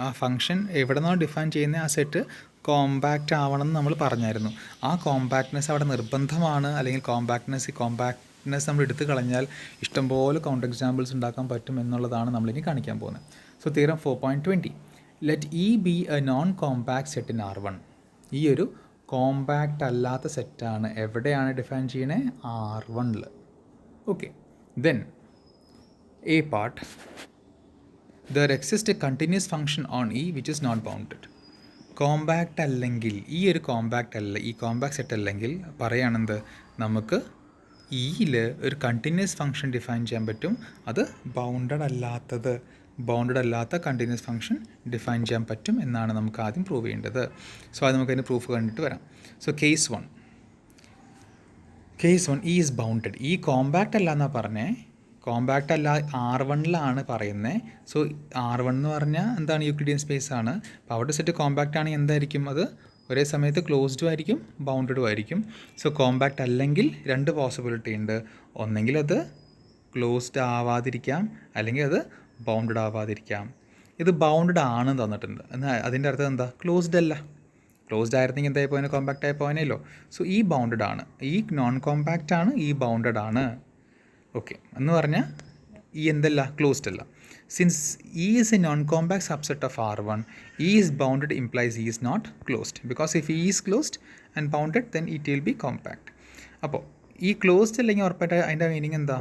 ആ ഫംഗ്ഷൻ എവിടെ നിന്നാണ് ഡിഫൈൻ ചെയ്യുന്നത്, ആ സെറ്റ് കോമ്പാക്റ്റ് ആവണം എന്ന് നമ്മൾ പറഞ്ഞായിരുന്നു. ആ കോമ്പാക്ട്നെസ് അവിടെ നിർബന്ധമാണ്. അല്ലെങ്കിൽ കോമ്പാക്ട്നെസ് നമ്മൾ എടുത്തു കളഞ്ഞാൽ ഇഷ്ടംപോലെ കൗണ്ടർ എക്സാമ്പിൾസ് ഉണ്ടാക്കാൻ പറ്റും എന്നുള്ളതാണ് നമ്മളിനി കാണിക്കാൻ പോകുന്നത്. So theorem 4.20, let E B A non compact set in R1. ഈ ഒരു കോമ്പാക്റ്റ് അല്ലാത്ത സെറ്റാണ് എവിടെയാണ് ഡിഫൈൻ ചെയ്യണേ? R1. Okay, then A part, there exists a continuous function on E which is not bounded. Compact അല്ലെങ്കിൽ, ഈ ഒരു കോമ്പാക്റ്റ് അല്ല, ഈ കോമ്പാക്റ്റ് സെറ്റ് അല്ലെങ്കിൽ പറയുകയാണെന്ത്, നമുക്ക് ഇയിൽ ഒരു കണ്ടിന്യൂസ് ഫംഗ്ഷൻ ഡിഫൈൻ ചെയ്യാൻ പറ്റും. അത് ബൗണ്ടഡ് അല്ലാത്ത കണ്ടിന്യൂസ് ഫംഗ്ഷൻ ഡിഫൈൻ ചെയ്യാൻ പറ്റും എന്നാണ് നമുക്ക് ആദ്യം പ്രൂവ് ചെയ്യേണ്ടത്. സോ അത് നമുക്കതിന് പ്രൂഫ് കണ്ടിട്ട് വരാം. So case 1 E is bounded. ഈ കോമ്പാക്റ്റ് അല്ല എന്നാണ് പറഞ്ഞേ. കോമ്പാക്റ്റ് അല്ല R1ലാണ് പറയുന്നത്. സോ R1 എന്ന് പറഞ്ഞാൽ എന്താണ്, യൂക്ലിഡിയൻ സ്പേസ് ആണ്. അപ്പോൾ അവിടെ സെറ്റ് കോമ്പാക്റ്റ് ആണെങ്കിൽ എന്തായിരിക്കും, അത് ഒരേ സമയത്ത് ക്ലോസ്ഡും ആയിരിക്കും ബൗണ്ടഡും ആയിരിക്കും. സോ കോമ്പാക്റ്റ് അല്ലെങ്കിൽ രണ്ട് പോസിബിലിറ്റി ഉണ്ട്. ഒന്നെങ്കിൽ അത് ക്ലോസ്ഡ് ആവാതിരിക്കാം, അല്ലെങ്കിൽ അത് ബൗണ്ടഡ് ആവാതിരിക്കാം. ഇത് ബൗണ്ടഡ് ആണെന്ന് തന്നിട്ടുണ്ട്, എന്നാൽ അതിൻ്റെ അർത്ഥം എന്താ, ക്ലോസ്ഡ് അല്ല. ക്ലോസ്ഡ് ആയിരുന്നെങ്കിൽ എന്തായി പോയതിനെ, കോമ്പാക്റ്റ് ആയി പോയനല്ലോ. സോ ഈ ബൗണ്ടഡ് ആണ്, ഈ നോൺ കോമ്പാക്റ്റ് ആണ്, ഈ ബൗണ്ടഡ് ആണ്. ഓക്കെ, എന്ന് പറഞ്ഞാൽ ഈ എന്തല്ല, ക്ലോസ്ഡ് അല്ല. Since E is a non-compact subset of R1, E is bounded implies E is not closed. Because if E is closed and bounded, then it will be compact. അപ്പോൾ ഈ closed അല്ലെങ്കിൽ ഉറപ്പായിട്ട് അതിൻ്റെ മീനിങ് എന്താ,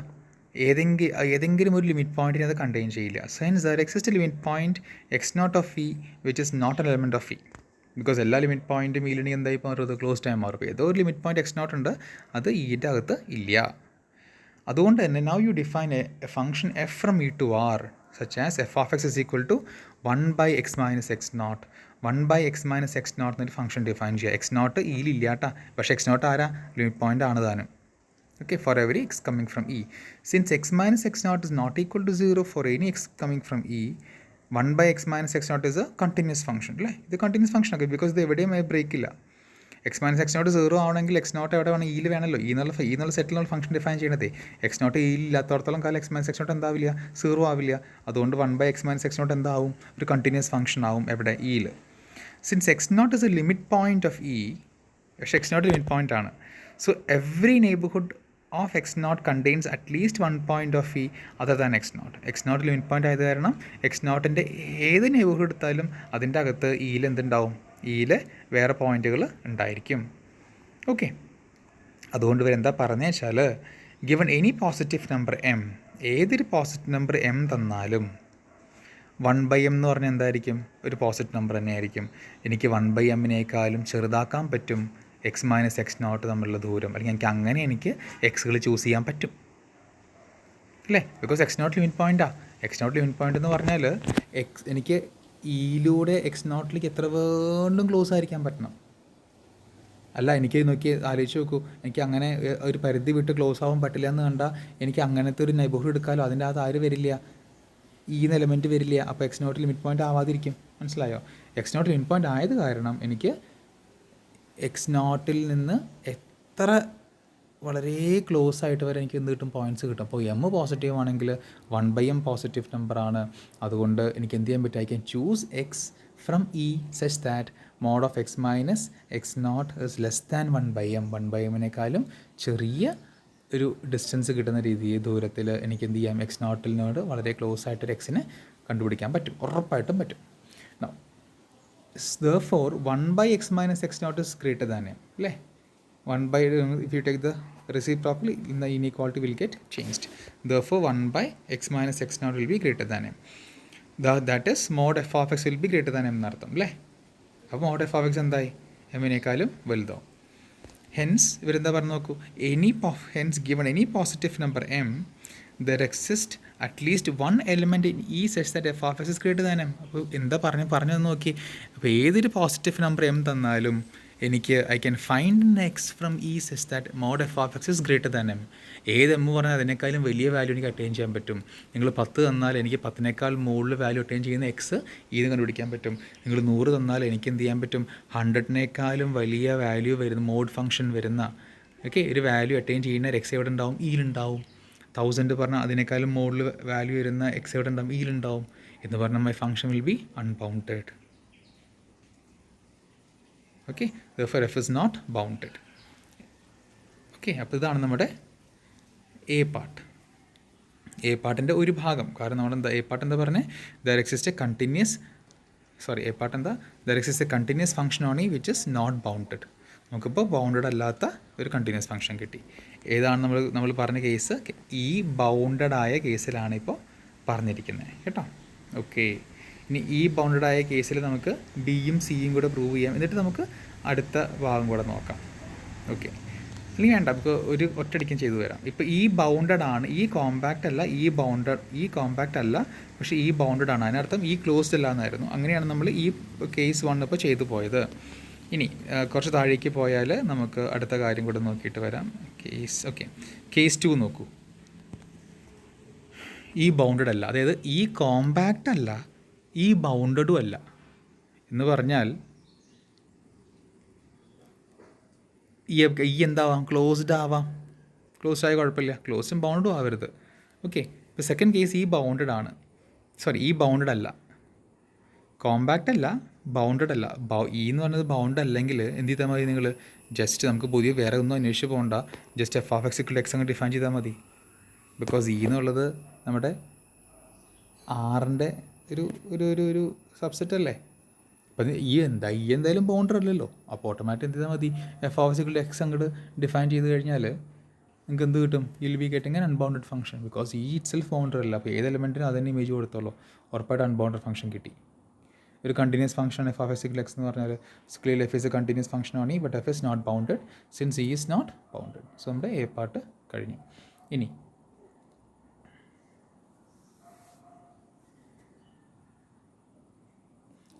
ഏതെങ്കിലും ഒരു limit പോയിൻറ്റിനെ അത് contain ചെയ്യില്ല. Since there exist limit point x0 of E which is not an element of E. Because എല്ലാ ലിമിറ്റ് പോയിൻറ്റും ഇല്ലെങ്കിൽ എന്തായി മാറും, ക്ലോസ്ഡ് ആയി മാറും. ഏതോ ഒരു ലിമിറ്റ് പോയിൻറ്റ് x0 ഉണ്ട്, അത് ഈൻ്റെ അകത്ത് ഇല്ല. അതുകൊണ്ട് തന്നെ now you define a function f from E to R such as f of x is equal to 1 by x minus x0. 1 by x minus x0 എന്നൊരു ഫംഗ്ഷൻ ഡിഫൈൻ ചെയ്യുക. x0 ഇല്ല കേട്ടോ, പക്ഷേ x0 ആരാ, ലിമിറ്റ് പോയിൻ്റ് ആണ് താനും. Okay, for every x coming from E. Since x minus x0 is not equal to 0 for any x coming from E, 1 by x minus x0 is a continuous function അല്ലേ. ഇത് continuous function ഒക്കെ, because ഇത് എവിടെയും break ഇല്ല. X minus x0 0 ആവണമെങ്കിൽ x0 എവിടെ വേണം, ഇയിൽ വേണമല്ലോ. എന്നുള്ള സെറ്റിലുള്ള ഫംഗ്ഷൻ ഡിഫൈൻ ചെയ്യണതേ. x0 ഇല്ലാത്തടത്തോളം കാലം x മൈനസ് x0 എന്താവില്ല, 0 ആവില്ല. അതുകൊണ്ട് 1 by x minus x0 എന്താവും, ഒരു കണ്ടിന്യൂസ് ഫംഗ്ഷൻ ആവും എവിടെ, ഇയിൽ. Since x0 is a limit point of E, പക്ഷേ x0 ലിമിറ്റ് പോയിൻ്റ് ആണ്. So every neighbourhood of x0 contains at least one point of E other than x0. x0 limit point ആയത് കാരണം x0ൻ്റെ ഏത് neighbourhood എടുത്താലും അതിൻ്റെ അകത്ത് ഇയിൽ എന്തുണ്ടാവും, ഇയിൽ വേറെ പോയിൻറ്റുകൾ ഉണ്ടായിരിക്കും. ഓക്കെ, അതുകൊണ്ട് ഇവരെന്താ പറഞ്ഞു വെച്ചാൽ, given any positive number M, ഏതൊരു പോസിറ്റീവ് നമ്പർ എം തന്നാലും 1/m എന്ന് പറഞ്ഞാൽ എന്തായിരിക്കും, ഒരു പോസിറ്റീവ് നമ്പർ തന്നെയായിരിക്കും. എനിക്ക് 1/m ചെറുതാക്കാൻ പറ്റും എക്സ് മൈനസ് x0 തമ്മിലുള്ള ദൂരം, അല്ലെങ്കിൽ എനിക്ക് എക്സുകൾ ചൂസ് ചെയ്യാൻ പറ്റും അല്ലേ. ബിക്കോസ് x0 ലിമിറ്റ് പോയിൻ്റാണ്. x0 ലിമിറ്റ് പോയിൻ്റ് എന്ന് പറഞ്ഞാൽ എനിക്ക് ഇയിലൂടെ x0ലേക്ക് എത്ര വീണ്ടും ക്ലോസ് ആയിരിക്കാൻ പറ്റണം. അല്ല, എനിക്ക് നോക്കി ആലോചിച്ച് നോക്കൂ, എനിക്ക് അങ്ങനെ ഒരു പരിധി വിട്ട് ക്ലോസ് ആവാൻ പറ്റില്ല എന്ന് കണ്ടാൽ എനിക്ക് അങ്ങനത്തെ ഒരു നെയ്ബർഹുഡ് എടുക്കാമല്ലോ. അതിൻ്റെ അകത്ത് ആര് വരില്ല, ഈ എലമെൻറ്റ് വരില്ല. അപ്പോൾ x0 ലിമിറ്റ് പോയിൻ്റ് ആവാതിരിക്കും. മനസ്സിലായോ? x0 ലിമിറ്റ് പോയിൻ്റ് ആയത് കാരണം എനിക്ക് x0 നിന്ന് എത്ര വളരെ ക്ലോസ് ആയിട്ട് വരെ എനിക്ക് എന്ത് കിട്ടും, പോയിൻറ്റ്സ് കിട്ടും. അപ്പോൾ എം പോസിറ്റീവ് ആണെങ്കിൽ 1/m പോസിറ്റീവ് നമ്പറാണ്. അതുകൊണ്ട് എനിക്ക് എന്ത് ചെയ്യാൻ പറ്റും, I can choose x from E such that mod of X minus x0 is less than 1/m. 1/mനേക്കാളും ചെറിയ ഒരു ഡിസ്റ്റൻസ് കിട്ടുന്ന രീതിയിൽ ദൂരത്തിൽ എനിക്ക് എന്ത് ചെയ്യാം, x0 വളരെ ക്ലോസ് ആയിട്ടൊരു എക്സിനെ കണ്ടുപിടിക്കാൻ പറ്റും, ഉറപ്പായിട്ടും പറ്റും. Therefore 1/x minus x0 is greater than m. അല്ലേ, 1 if you take the reciprocal, in the inequality will get changed. Therefore 1/x minus x0 will be greater than m. That is mod f of x will be greater than m എന്നർത്ഥം അല്ലേ. അപ്പോൾ mod f of x എന്തായി, എമ്മിനേക്കാളും വലുതോ. Hence ഇവരെന്താ പറഞ്ഞു നോക്കൂ, hence given any positive number m, there exists at least one element in E such that f of x is greater than m. അപ്പോൾ എന്താ പറഞ്ഞു നോക്കി. അപ്പോൾ ഏതൊരു പോസിറ്റീവ് നമ്പർ m തന്നാലും എനിക്ക് I can find X from E such that mod f of x is greater than m. ഏത് m പറഞ്ഞാൽ അതിനേക്കാളും വലിയ വാല്യൂ എനിക്ക് അറ്റൈൻ ചെയ്യാൻ പറ്റും. നിങ്ങൾ 10 തന്നാൽ എനിക്ക് 10നേക്കാൾ മുകളിൽ വാല്യൂ അറ്റൈൻ ചെയ്യുന്ന എക്സ് ഇത് കണ്ടുപിടിക്കാൻ പറ്റും. നിങ്ങൾ 100 തന്നാൽ എനിക്ക് എന്ത് ചെയ്യാൻ പറ്റും, 100നേക്കാളും വലിയ വാല്യൂ വരുന്ന മോഡ് ഫംഗ്ഷൻ വരുന്ന ഒരു വാല്യൂ അറ്റൈൻ ചെയ്യുന്ന ഒരു എക്സ് എവിടെ ഉണ്ടാവും, ഇയിലുണ്ടാവും. 1000 പറഞ്ഞാൽ അതിനേക്കാളും മുകളിൽ വാല്യൂ വരുന്ന എക്സ് എവിടെ ഉണ്ടാവും, ഇയിലുണ്ടാവും എന്ന് പറഞ്ഞാൽ my function will be unbounded. Okay, therefore f is not bounded. Okay, അപ്പോൾ ഇതാണ് നമ്മുടെ എ പാർട്ട്. എ പാർട്ടിൻ്റെ ഒരു ഭാഗം. കാരണം നമ്മളെന്താ എ പാർട്ട് എന്താ പറഞ്ഞത്, there exist a continuous function on E which is not bounded. നമുക്കിപ്പോൾ ബൗണ്ടഡ് അല്ലാത്ത ഒരു കണ്ടിന്യൂസ് ഫംഗ്ഷൻ കിട്ടി. ഏതാണ് നമ്മൾ പറഞ്ഞ കേസ്, ഈ ബൗണ്ടഡ് ആയ കേസിലാണ് ഇപ്പോൾ പറഞ്ഞിരിക്കുന്നത് കേട്ടോ. ഓക്കെ, ഇനി ഈ ബൗണ്ടഡ് ആയ കേസിൽ നമുക്ക് ബിയും സിയും കൂടെ പ്രൂവ് ചെയ്യാം. എന്നിട്ട് നമുക്ക് അടുത്ത ഭാഗം കൂടെ നോക്കാം. ഓക്കെ, അല്ലെങ്കിൽ വേണ്ട, നമുക്ക് ഒരു ഒറ്റയടിക്കും ചെയ്തു വരാം. ഇപ്പോൾ ഈ ബൗണ്ടഡ് ആണ്, ഈ കോമ്പാക്റ്റ് അല്ല, ഈ കോമ്പാക്റ്റ് അല്ല, പക്ഷേ ഈ ബൗണ്ടഡ് ആണ്. അതിനർത്ഥം ഈ ക്ലോസ്ഡ് അല്ല എന്നായിരുന്നു. അങ്ങനെയാണ് നമ്മൾ ഈ കേസ് 1 ഇപ്പോൾ ചെയ്തു പോയത്. ഇനി കുറച്ച് താഴേക്ക് പോയാൽ നമുക്ക് അടുത്ത കാര്യം കൂടെ നോക്കിയിട്ട് വരാം. കേസ് 2 നോക്കൂ. ഈ ബൗണ്ടഡ് അല്ല, അതായത് ഈ കോമ്പാക്റ്റ് അല്ല, ഈ ബൗണ്ടഡും അല്ല എന്ന് പറഞ്ഞാൽ ഈ എന്താവാം, ക്ലോസ്ഡ് ആവാം. ക്ലോസ്ഡ് ആയ കുഴപ്പമില്ല, ക്ലോസ്ഡും ബൗണ്ടഡും ആവരുത്. ഓക്കെ, ഇപ്പോൾ സെക്കൻഡ് കേസ് ഈ ബൗണ്ടഡ് ആണ്, സോറി ഈ ബൗണ്ടഡ് അല്ല, കോമ്പാക്റ്റ് അല്ല, ബൗണ്ടഡ് അല്ല. ഈ എന്ന് പറഞ്ഞത് ബൗണ്ട് അല്ലെങ്കിൽ എന്ത് ചെയ്താൽ മതി, നിങ്ങൾ ജസ്റ്റ് നമുക്ക് പുതിയ വേറെ ഒന്നും അന്വേഷിച്ച് പോകണ്ട, just F of X equal X അങ്ങ് ഡിഫൈൻ ചെയ്താൽ മതി. ബിക്കോസ് ഈ എന്നുള്ളത് നമ്മുടെ ആറിൻ്റെ ഒരു ഒരു ഒരു ഒരു സബ്സെറ്റ് അല്ലേ. അപ്പം ഈ എന്തായാലും ബൗണ്ടർ അല്ലല്ലോ, അപ്പോൾ ഓട്ടോമാറ്റിക് എന്ത് ചെയ്താൽ മതി, F of X equal X അങ്ങോട്ട് ഡിഫൈൻ ചെയ്ത് കഴിഞ്ഞാൽ നിങ്ങൾക്ക് എന്ത് കിട്ടും, യിൽ be getting an unbounded function. Because ഈ ഇറ്റ് സെൽഫ് ബൗണ്ടർ അല്ല, അപ്പോൾ ഏത് എലമെൻറ്റിനും അതിന് ഇമേജ് കൊടുത്തോളൂ, ഉറപ്പായിട്ട് അൺബൗണ്ടഡ് ഫംഗ്ഷൻ കിട്ടി. ഒരു continuous function F of X equal X എന്ന് പറഞ്ഞാൽ clear F is a continuous function ആണ്, but F is not bounded since E is not bounded. So നമ്മുടെ എ പാർട്ട് കഴിഞ്ഞു. ഇനി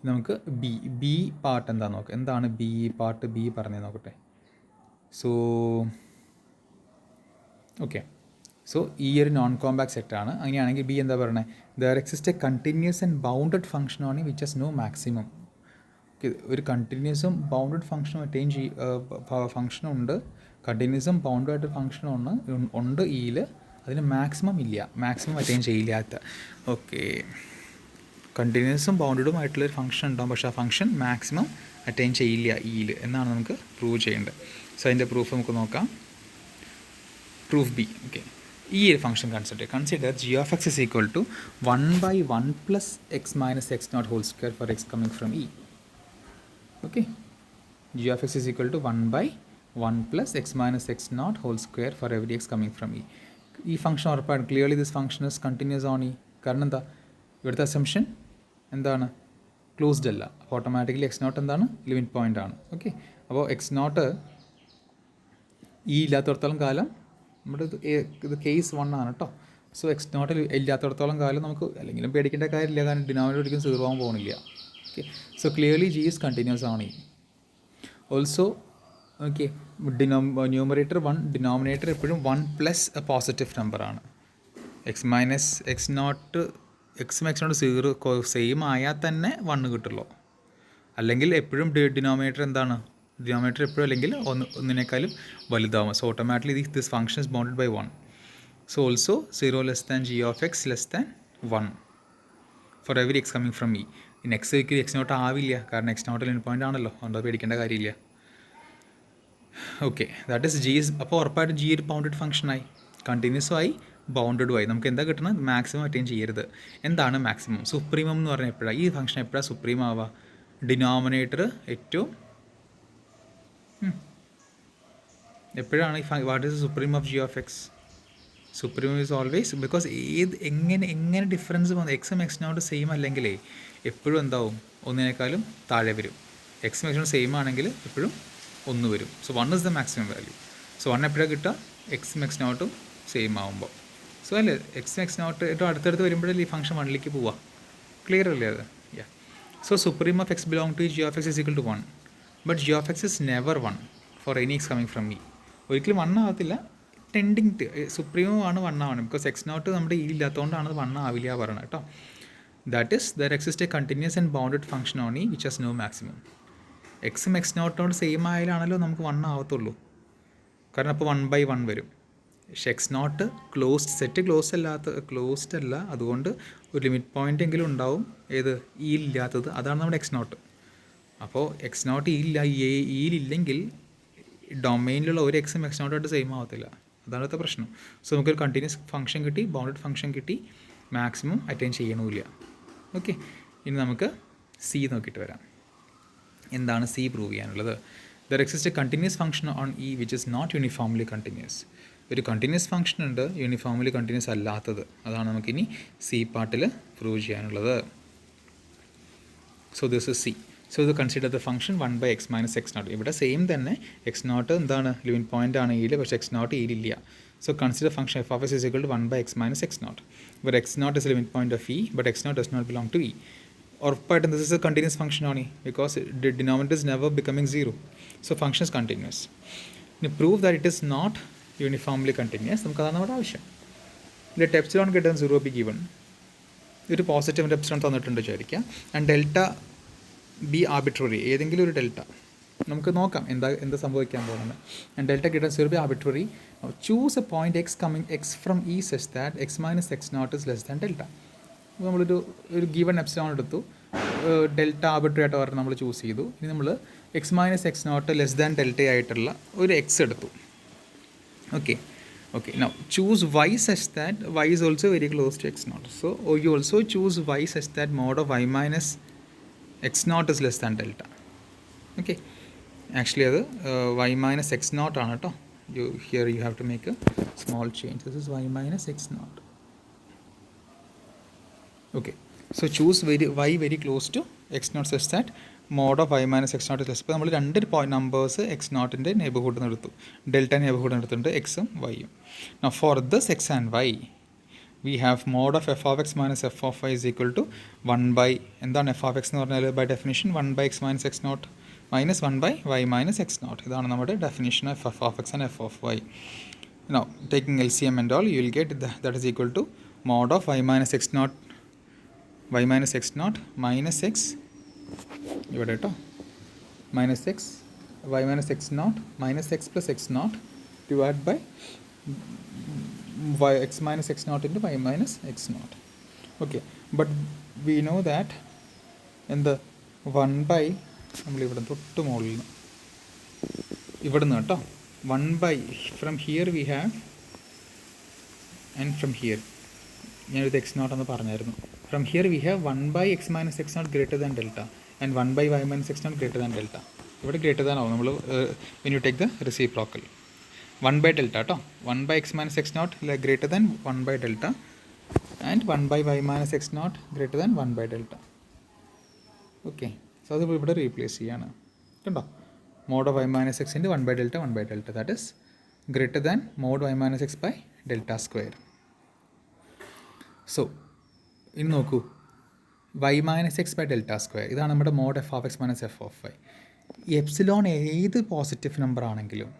നമുക്ക് ബി പാർട്ട് എന്താണെന്ന് നോക്കാം. എന്താണ് ബി പാർട്ട്, ബി പറഞ്ഞേ നോക്കട്ടെ. സോ ഓക്കെ, സോ ഈ ഒരു നോൺ കോമ്പാക്ട് സെറ്റാണ്. അങ്ങനെയാണെങ്കിൽ ബി എന്താ പറയുന്നത്, there exist a continuous and bounded function ആണ് വിച്ച് ഹസ് നോ മാക്സിമം. ഒരു കണ്ടിന്യൂസും ബൗണ്ടഡ് ഫംഗ്ഷനും അറ്റൈൻ ഫംഗ്ഷനും ഉണ്ട്, കണ്ടിന്യൂസും ബൗണ്ടഡ് ആയിട്ട് ഫംഗ്ഷനും ഉണ്ട് ഇയിൽ, അതിന് മാക്സിമം ഇല്ല, മാക്സിമം അറ്റൈൻ ചെയ്യില്ലാത്ത. ഓക്കെ, കണ്ടിന്യൂസും ബൗണ്ടഡും ആയിട്ടുള്ളൊരു ഫംഗ്ഷൻ ഉണ്ടാകും, പക്ഷേ ആ ഫംഗ്ഷൻ മാക്സിമം അറ്റൈൻ ചെയ്യില്ല ഇയിൽ എന്നാണ് നമുക്ക് പ്രൂവ് ചെയ്യേണ്ടത്. സോ അതിൻ്റെ പ്രൂഫ് നമുക്ക് നോക്കാം. Proof B. ഓക്കെ, ഈ ഒരു function consider g of X is equal to 1/1 plus x minus X not whole square for x coming from E. Okay, g of X is equal to 1/1 plus x minus X not whole square for every X coming from E. ഈ function ഉറപ്പാണ്, clearly this function is continuous on E. കാരണം എന്താ, ഇവിടുത്തെ assumption എന്താണ്, closed അല്ല, അപ്പോൾ automatically x not എന്താണ്, limit point ആണ്. ഓക്കെ, അപ്പോൾ എക്സ് നോട്ട് ഈ ഇല്ലാത്തടത്തോളം കാലം നമ്മുടെ ഇത് കേസ് 1 ആണ് കേട്ടോ. സോ എക്സ് നോട്ടിൽ ഇല്ലാത്തടത്തോളം കാലം നമുക്ക് അല്ലെങ്കിലും പേടിക്കേണ്ട കാര്യമില്ല, കാരണം ഡിനോമിനേറ്റർ ഒരിക്കലും 0 ആവാൻ പോകുന്നില്ല. Okay, so clearly G is continuous ആണ്. ഓൾസോ ഓക്കെ, ന്യൂമറേറ്റർ 1, ഡിനോമിനേറ്റർ എപ്പോഴും 1 പ്ലസ് എ പോസിറ്റീവ് നമ്പറാണ്. എക്സ് മൈനസ് എക്സ് നോട്ട്, എക്സും എക്സ് നോട്ട് 0 സെയിം ആയാൽ തന്നെ 1 കിട്ടുള്ളൂ, അല്ലെങ്കിൽ എപ്പോഴും ഡിനോമിനേറ്റർ എന്താണ്, ഡിനോമിനേറ്റർ എപ്പോഴും അല്ലെങ്കിൽ ഒന്നിനേക്കാളും വലുതാവും. So automatically this function is bounded by 1. So also 0 less than G of X less than 1 for every X coming from E. ഇനി എക്സ് എക്സ് നോട്ട് ആവില്ല, കാരണം എക്സ് നോട്ട് ലിമിറ്റ് പോയിൻ്റ് ആണല്ലോ, അതുകൊണ്ട് പേടിക്കേണ്ട കാര്യമില്ല. Okay, that is G is, അപ്പോൾ ഉറപ്പായിട്ട് G ഒരു ബൗണ്ടഡ് ഫംഗ്ഷനായി, കണ്ടിന്യൂസും ആയി, ബൗണ്ടഡും ആയി. നമുക്ക് എന്താ കിട്ടുന്നത്, മാക്സിമം അറ്റൈൻ ചെയ്യരുത്. എന്താണ് മാക്സിമം, സുപ്രീമം എന്ന് പറഞ്ഞാൽ എപ്പോഴാണ്, ഈ ഫംഗ്ഷൻ എപ്പോഴാണ് സുപ്രീം ആവുക, ഡിനോമിനേറ്റർ ഏറ്റവും എപ്പോഴാണ് what is supreme of G of X, supreme is always, because എങ്ങനെ ഡിഫറൻസ് വന്നു, എക്സും എക്സ് നോട്ട് സെയിം അല്ലെങ്കിലേ എപ്പോഴും എന്താവും, ഒന്നിനേക്കാളും താഴെ വരും. എക്സും എക്സ് നോട്ട് സെയിം ആണെങ്കിൽ എപ്പോഴും 1 വരും. So 1 is the maximum value. So 1 എപ്പോഴാണ് കിട്ടുക, എക്സും എക്സ് നോട്ടും സെയിം ആകുമ്പോൾ. സോ അല്ലേ എക്സും എക്സ് നോട്ട് ഏറ്റവും അടുത്തടുത്ത് വരുമ്പോഴല്ലേ ഈ ഫംഗ്ഷൻ 1ലേക്ക് പോവുക. ക്ലിയർ അല്ലേ അത്? Yeah. So supreme of X belong to G of X is equal to 1, but G of X is never 1 for any X coming from E. ഒരിക്കലും 1 ആവത്തില്ല, ടെൻഡിങ് ടു സുപ്രീമോ ആണ് 1 ആവണം, ബിക്കോസ് എക്സ് നോട്ട് നമ്മുടെ ഈ ഇല്ലാത്തതുകൊണ്ടാണ് 1 ആവില്ല പറയുന്നത് കേട്ടോ. That is there exist a continuous and bounded function on E which has no maximum. എക്സും എക്സ് നോട്ടിനോട് സെയിം ആയാലാണല്ലോ നമുക്ക് 1 ആവത്തുള്ളൂ, കാരണം അപ്പോൾ 1/1 വരും. പക്ഷേ X not closed set closed അല്ല, അതുകൊണ്ട് ഒരു ലിമിറ്റ് പോയിൻ്റ് എങ്കിലും ഉണ്ടാവും, ഏത് ഈ ഇല്ലാത്തത്, അതാണ് നമ്മുടെ എക്സ് നോട്ട്. അപ്പോൾ എക്സ് നോട്ട് ഇല്ലെങ്കിൽ ഡൊമൈനിലുള്ള ഒരു എക്സും എക്സ് നോട്ടായിട്ട് സെയിം ആവത്തില്ല, അതാണ് ഇവിടുത്തെ പ്രശ്നം. സോ നമുക്കൊരു കണ്ടിന്യൂസ് ഫംഗ്ഷൻ കിട്ടി, ബൗണ്ടഡ് ഫംഗ്ഷൻ കിട്ടി, മാക്സിമം അറ്റൈൻ ചെയ്യണമില്ല. ഓക്കെ, ഇനി നമുക്ക് സി നോക്കിയിട്ട് വരാം. എന്താണ് സി പ്രൂവ് ചെയ്യാനുള്ളത്? There exist a continuous function on E which is not uniformly continuous. ഒരു കണ്ടിന്യൂസ് ഫംഗ്ഷൻ ഉണ്ട്, യൂണിഫോംലി കണ്ടിന്യൂസ് അല്ലാത്തത്, അതാണ് നമുക്കിനി സി പാർട്ടിൽ പ്രൂവ് ചെയ്യാനുള്ളത്. So this is C. So ഇത് consider the function 1/x minus X naught. ഇവിടെ സെയിം തന്നെ എക്സ് നോട്ട് എന്താണ് ലിമിറ്റ് പോയിൻ്റ് ആണ് ഇയിൽ, പക്ഷേ എക്സ് നോട്ട് ഇയിലില്ല. So consider function F of S is equal to 1/x minus X naught, where x naught is a limit point of e, but x naught does not belong to e. ഉറപ്പായിട്ടും this is a continuous function on e, because the denominator is never becoming 0. So function is continuous. Now prove that it is not uniformly continuous. നമുക്കതാണ് നമ്മുടെ ആവശ്യം. Let epsilon greater than 0 be given. ഒരു positive epsilon തന്നിട്ടുണ്ട് വിചാരിക്കുക. And delta B arbitrary, ഏതെങ്കിലും ഒരു delta നമുക്ക് നോക്കാം എന്താ സംഭവിക്കാൻ പോകുന്നത്. And delta greater 0 be arbitrary. Choose a point x coming x from E such that x minus X not is less than delta. നമ്മളൊരു ഗീവൺ എപ്സിലോൺ എടുത്തു, ഡെൽറ്റ ആർബിട്രറി ആയിട്ട് പറഞ്ഞ് നമ്മൾ ചൂസ് ചെയ്തു. ഇനി നമ്മൾ x minus X not less than delta ആയിട്ടുള്ള ഒരു എക്സ് എടുത്തു. Okay, now choose y such that y is also very close to x naught. So you also choose y such that mod of y minus x naught is less than delta. Okay, actually അത് y minus x naught ആണ് കേട്ടോ. Here you have to make a small change. This is y minus x naught. Okay, so choose y very close to x naught such that mod of y minus x naught is less. ഇപ്പോൾ നമ്മൾ രണ്ട് numbers X നോട്ടിൻ്റെ neighbourhood എടുത്തു, delta neighbourhood എടുത്തിട്ടുണ്ട്, എക്സും വൈയും. Now for this x and y we have mod of f of x minus f of y is equal to 1 by, എന്താണ് f of x എന്ന് പറഞ്ഞാൽ by definition 1 by x minus x naught minus 1 by y minus x naught. ഇതാണ് നമ്മുടെ definition of f of x and f of y. Now taking LCM and all you will get that is equal to mod of y minus x naught minus x ഇവിടെ കേട്ടോ minus x y minus X not minus x plus x not divide by y x minus X not into y minus X not. Okay, but we know that എന്ത് 1 by നമ്മളിവിടെ തൊട്ട് മുകളിൽ നിന്ന് ഇവിടുന്ന് കേട്ടോ 1 bye from here we have and from here ഞാനൊരു X not എന്ന് പറഞ്ഞായിരുന്നു. From here we have 1 by x minus x naught greater than delta and 1 by y minus x naught greater than delta. ഇവിടെ greater than ആവും നമ്മൾ when you take the reciprocal. 1 by delta കേട്ടോ, 1 by x minus x naught greater than 1 by delta and 1 by y minus x naught greater than 1 by delta. Okay, so അത് ഇവിടെ replace ചെയ്യാണ് കണ്ടോ. mod of y minus x into 1 by delta that is greater than mod y minus x by delta square. So ഇനി നോക്കൂ, y minus X by delta square ഇതാണ് നമ്മുടെ mod f of X minus F of y. ഈ epsilon ഏത് positive number ആണെങ്കിലും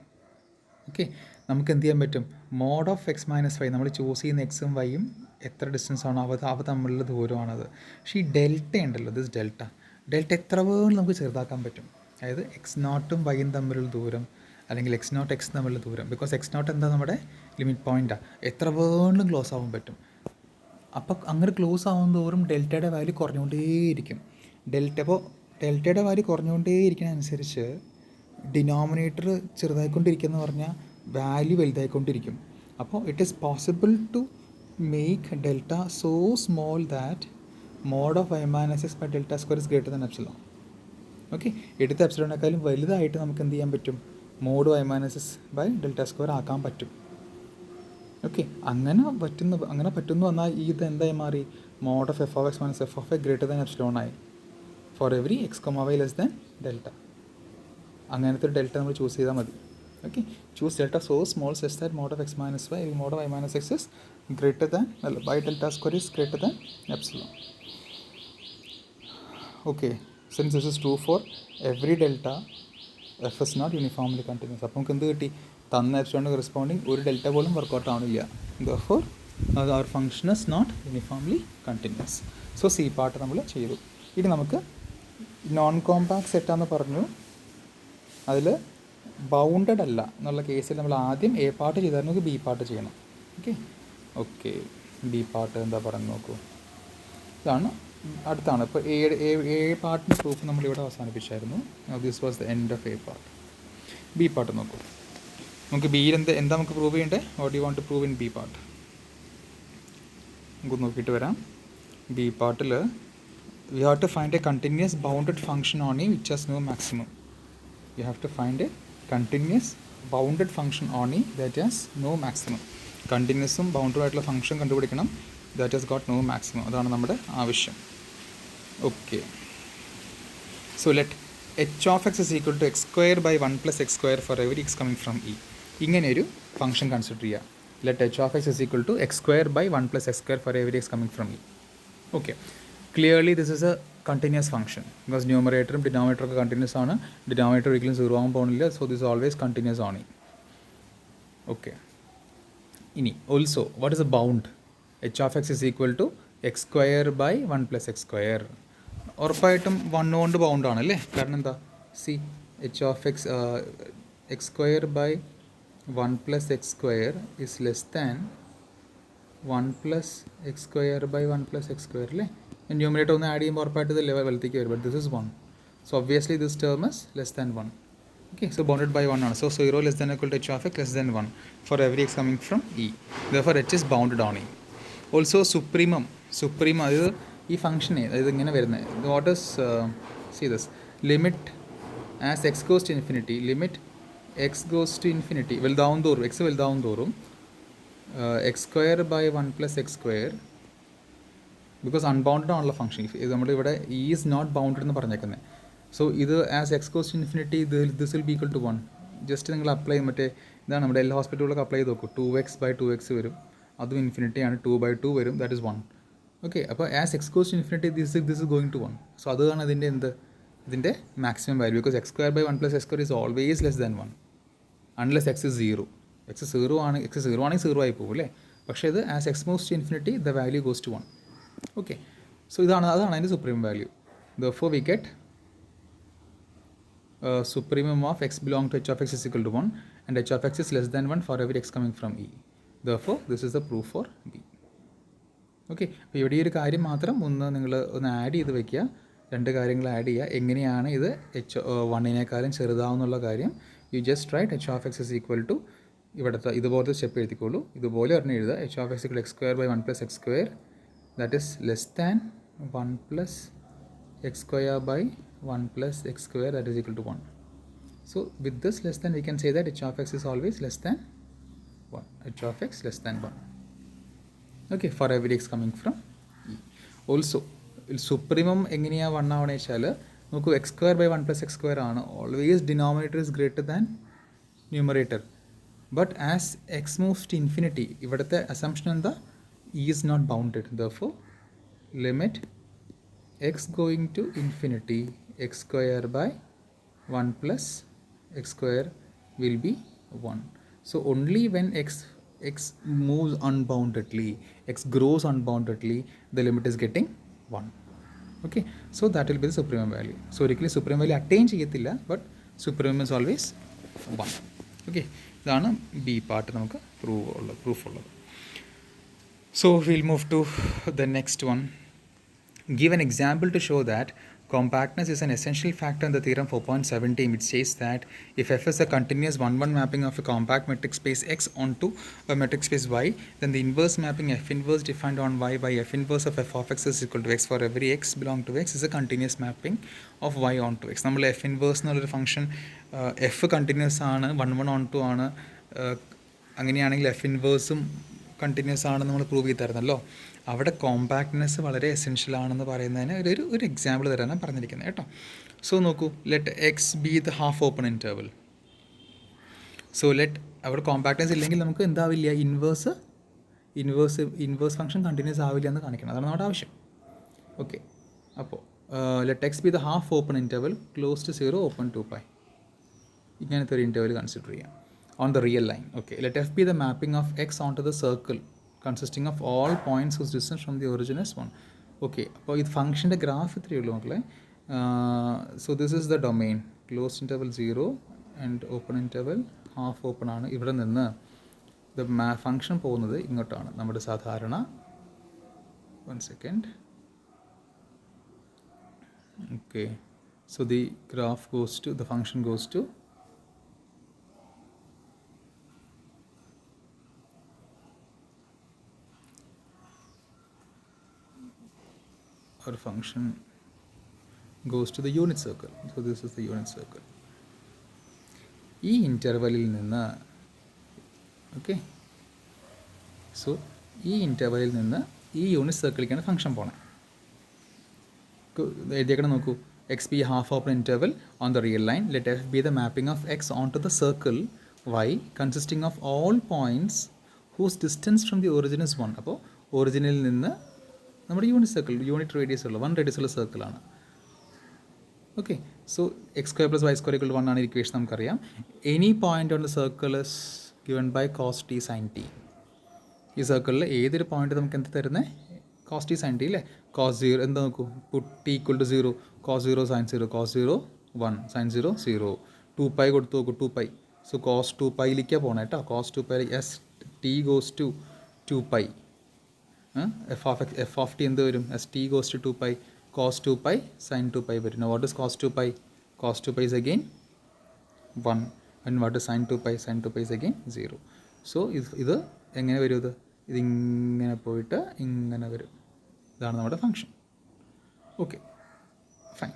okay നമുക്ക് എന്ത് ചെയ്യാൻ പറ്റും, mod of X minus y നമ്മൾ ചൂസ് ചെയ്യുന്ന എക്സും വൈയും എത്ര ഡിസ്റ്റൻസ് ആണോ അവ തമ്മിലുള്ള ദൂരമാണത്. പക്ഷേ ഈ ഡെൽറ്റ ഉണ്ടല്ലോ, ദിസ് ഡെൽറ്റ എത്ര വേണമെങ്കിലും നമുക്ക് ചെറുതാക്കാൻ പറ്റും. അതായത് എക്സ് നോട്ടും വൈയും തമ്മിലുള്ള ദൂരം അല്ലെങ്കിൽ എക്സ് നോട്ട് എക്സ് തമ്മിലുള്ള ദൂരം, ബിക്കോസ് എക്സ് നോട്ട് എന്താ നമ്മുടെ ലിമിറ്റ് പോയിൻറ്റാണ്, എത്ര വേണമെങ്കിലും ക്ലോസ് ആവാൻ പറ്റും. അപ്പോൾ അങ്ങനെ ക്ലോസ് ആവും തോറും ഡെൽറ്റയുടെ വാല്യൂ കുറഞ്ഞുകൊണ്ടേയിരിക്കും. അപ്പോൾ ഡെൽറ്റയുടെ വാല്യൂ കുറഞ്ഞുകൊണ്ടേയിരിക്കുന്നതനുസരിച്ച് ഡിനോമിനേറ്റർ ചെറുതായിക്കൊണ്ടിരിക്കുകയെന്ന് പറഞ്ഞാൽ വാല്യൂ വലുതായിക്കൊണ്ടിരിക്കും. അപ്പോൾ it is possible to make delta so small that mod of Y minus X by delta square is greater than epsilon. Okay, എടുത്ത എപ്സിലോണേക്കാളും വലുതായിട്ട് നമുക്ക് എന്ത് ചെയ്യാൻ പറ്റും, mod Y minus X by delta square ആക്കാൻ പറ്റും. ഓക്കെ, അങ്ങനെ പറ്റുന്നു എന്നാൽ ഇത് എന്തായി മാറി, mod of F of X minus F of A greater than epsilon ആയി for every X comma Y less than delta. അങ്ങനത്തെ ഒരു ഡെൽറ്റ നമ്മൾ ചൂസ് ചെയ്താൽ മതി. Okay, choose delta so small such that mod of X minus Y mod of Y minus X is greater than by delta square is greater than epsilon. Okay, since this is true for every delta F is not uniformly continuous. അപ്പോൾ നമുക്ക് എന്ത് കിട്ടി, തന്ന എപ്സിലോണിന് corresponding ഒരു delta പോലും work out ആവണില്ല. Therefore our function is not uniformly continuous. So C part നമ്മൾ ചെയ്തു. ഇനി നമുക്ക് നോൺ കോമ്പാക്ട് സെറ്റാന്ന് പറഞ്ഞു, അതിൽ ബൗണ്ടഡ് അല്ല എന്നുള്ള കേസിൽ നമ്മൾ ആദ്യം എ പാർട്ട് ചെയ്താൽ നമുക്ക് ബി പാർട്ട് ചെയ്യണം. ഓക്കെ ബി പാർട്ട് എന്താ പറഞ്ഞു നോക്കൂ, ഇതാണ് അടുത്താണ്. ഇപ്പോൾ എ പാർട്ടിൻ്റെ പ്രൂഫ് നമ്മളിവിടെ അവസാനിപ്പിച്ചായിരുന്നു. This was the end of A part. B part നോക്കൂ, നമുക്ക് ബിയിൽ എന്താ നമുക്ക് പ്രൂവ് ചെയ്യേണ്ടത്, what you want to prove in B part നമുക്ക് നോക്കിയിട്ട് വരാം. ബി പാർട്ടിൽ we have to find a continuous bounded function on E which has no maximum. You have to find a continuous bounded function on E that has no maximum. കണ്ടിന്യൂസും bounded ആയിട്ടുള്ള function കണ്ടുപിടിക്കണം that has got no maximum. അതാണ് നമ്മുടെ ആവശ്യം. Okay, so let H of X is equal to X square by 1 plus X square for every X coming from E. ഇങ്ങനെയൊരു function consider ചെയ്യുക. Let H of X is equal to X square by 1 plus X square for every X coming from E. Okay, clearly this is a continuous function because ന്യൂമറേറ്ററും ഡിനോമിനേറ്ററും ഒക്കെ continuous ആണ്. Denominator ഒരിക്കലും 0 ആകാൻ പോകുന്നില്ല. So this always continuous ആണ്. Okay, ഇനി also what is a bound? H of X is equal to X square by 1 plus X square. ഉറപ്പായിട്ടും 1 കൊണ്ട് ബൗണ്ടാണ് അല്ലേ? കാരണം എന്താ, see h of x x square by 1 plus X square is less than 1 plus X square by 1 plus X square അല്ലേ? Numerator ഒന്ന് add ചെയ്യുമ്പോൾ ഉറപ്പായിട്ട് ഇത് ലെവലത്തേക്ക് വരും. But this is 1. So obviously this term is less than 1. Okay, so bounded by 1 ആണ്. So 0 less than or equal to h of x less than 1 for every x coming from E. Therefore h is bounded on E. Also supremum അതായത് ഈ ഫംഗ്ഷനെ, അതായത് ഇങ്ങനെ വരുന്നത്, what is see this limit as X goes to infinity, limit X goes to infinity വലുതാവും തോറും, X വലുതാവും തോറും X square by 1 plus X square, because unbounded ആണുള്ള ഫംഗ്ഷൻ. ഇത് നമ്മളിവിടെ ഇ ഈസ് നോട്ട് ബൗണ്ടഡ് എന്ന് പറഞ്ഞേക്കുന്നത്. സോ ഇത് as X goes to infinity this will be equal to 1. Just നിങ്ങൾ അപ്ലൈ മറ്റേ ഇതാണ് നമ്മുടെ എല്ലാ ഹോസ്പിറ്റലുകളൊക്കെ അപ്ലൈ ചെയ്ത് നോക്കും. 2x ബൈ 2x വരും, അതും ഇൻഫിനിറ്റി ആണ്. 2/2 വരും, ദാറ്റ് ഇസ് 1. ഓക്കെ, അപ്പോൾ as X goes to infinity this is going to 1. So അതാണ് ഇതിൻ്റെ maximum value, because x square by 1 plus X square is always less than 1 unless x is 0. X 0 ആണെങ്കിൽ 0 ആയി പോകും അല്ലേ? പക്ഷേ ഇത് as X moves to infinity the value goes to 1. Okay, so അതാണ് അതിൻ്റെ supreme value. Therefore we get supremum of x belong to h of x is equal to 1 and h of x is less than 1 for every x coming from E. Therefore this is the proof for B. Okay, അപ്പോൾ ഇവിടെ ഈ ഒരു കാര്യം മാത്രം നിങ്ങൾ add ചെയ്ത് വെക്കുക. 2 കാര്യങ്ങൾ ആഡ് ചെയ്യുക. എങ്ങനെയാണ് ഇത് എച്ച് 1-നേക്കാളും ചെറുതാവുന്നുള്ള കാര്യം you just write h of X is equal to ഇവിടുത്തെ ഇതുപോലത്തെ സ്റ്റെപ്പ് എഴുതിക്കോളൂ. ഇതുപോലെ പറഞ്ഞ് എഴുതുക. H of x x square by 1 plus X square that is less than 1 plus x square by 1 plus x square that is equal to 1. So with this less than we can say that h of x is always less than 1. h of x less than 1. Okay, for every x coming from E. Also supremum എങ്ങനെയാണ് 1 ആവണേ വെച്ചാൽ നോക്കൂ, X square by 1 plus X square ആണ്. Always denominator is greater than numerator. But as X moves to infinity ഇവിടുത്തെ assumption എന്താ, E is not bounded. Therefore limit x going to infinity x square by 1 plus x square will be 1. So only when x moves unboundedly, x grows unboundedly, the limit is getting 1. Okay, so that will be the supremum value. So ഒരിക്കലും supremum value attain ചെയ്യത്തില്ല, but supremum is always 1. Okay, ഇതാണ് B part നമുക്ക് proof ഉള്ളത്. So we'll move to the next one. Give an example to show that compactness is an essential factor in the theorem 4.17. It says that if f is a continuous 1-1 mapping of a compact metric space X onto a metric space Y, then the inverse mapping f inverse defined on Y by f inverse of f of x is equal to x for every x belong to x is a continuous mapping of Y onto x. നമ്മൾ f inverse എന്നുള്ളൊരു function f continuous ആണ്, 1-1 onto ആണ്. അങ്ങനെയാണെങ്കിൽ f ഇൻവേഴ്സും continuous ആണെന്ന് നമ്മൾ prove ചെയ്തായിരുന്നല്ലോ. അവിടെ compactness വളരെ essential ആണെന്ന് പറയുന്നതിന് ഒരു എക്സാമ്പിൾ തരാനാണ് പറഞ്ഞിരിക്കുന്നത് കേട്ടോ. സോ നോക്കൂ, let X be the half open interval. So അവിടെ കോമ്പാക്ട്നെസ് ഇല്ലെങ്കിൽ നമുക്ക് എന്താവില്ല, ഇൻവേഴ്സ് ഫംഗ്ഷൻ കണ്ടിന്യൂസ് ആവില്ല എന്ന് കാണിക്കണം. അതാണ് നമ്മുടെ ആവശ്യം. ഓക്കെ, അപ്പോൾ let X be the half open interval close to 0 open 2π. ഇങ്ങനത്തെ ഒരു ഇൻറ്റർവൽ കൺസിഡർ ചെയ്യാം on the real line. Okay, let f be the mapping of x onto the circle consisting of all points whose distance from the origin is 1. Okay, അപ്പോൾ ഇത് ഫംഗ്ഷൻ്റെ graph ഇത്രയേ ഉള്ളൂ മക്കളെ. So this is the domain, close interval 0 and open interval half open ആണ്. ഇവിടെ നിന്ന് the function പോകുന്നത് ഇങ്ങോട്ടാണ്. നമ്മുടെ സാധാരണ 1 second. Okay, so the graph goes to, the function goes to our function goes to the unit circle. So this is the unit circle. ഈ ഇൻ്റർവലിൽ നിന്ന്, okay, so ഈ ഇൻ്റർവലിൽ നിന്ന് ഈ യൂണിറ്റ് സർക്കിളിലേക്കാണ് ഫംഗ്ഷൻ പോണത്. എഴുതിയേക്കണം നോക്കൂ, x be half open interval on the real line, let f be the mapping of x onto the circle y consisting of all points whose distance from the origin is 1. അപ്പോൾ ഒറിജിനിൽ നിന്ന് നമ്മുടെ unit radius ഉള്ള 1 radius ഉള്ള സർക്കിളാണ്. Okay, so X square plus Y square equal 1 ആണ് equation നമുക്കറിയാം. Any point on the circle is given by cos T sine T. ഈ സർക്കിളിൽ ഏതൊരു പോയിന്റ് നമുക്ക് എന്ത് തരുന്നത്? കോസ് ടി സൈൻ ടി അല്ലേ. കോസ് 0 എന്താ നോക്കൂ, put T equal to 0, cos 0 sine 0, cos 0 1, sine 0 0, 2π കൊടുത്ത് നോക്കൂ, 2π. സോ കോസ് 2πയിലേക്കാണ് പോകണം കേട്ടോ. Cos 2π S T goes to 2π. F of T എന്ത് വരും? S T goes to 2π, cos 2π sine 2π വരും. What is cos 2π? Cos 2π is again 1, and what is sine 2π? Sine 2π is again 0. So ഇത് എങ്ങനെ വരും? ഇതിങ്ങനെ പോയിട്ട് ഇങ്ങനെ വരും. ഇതാണ് നമ്മുടെ function. Okay, fine.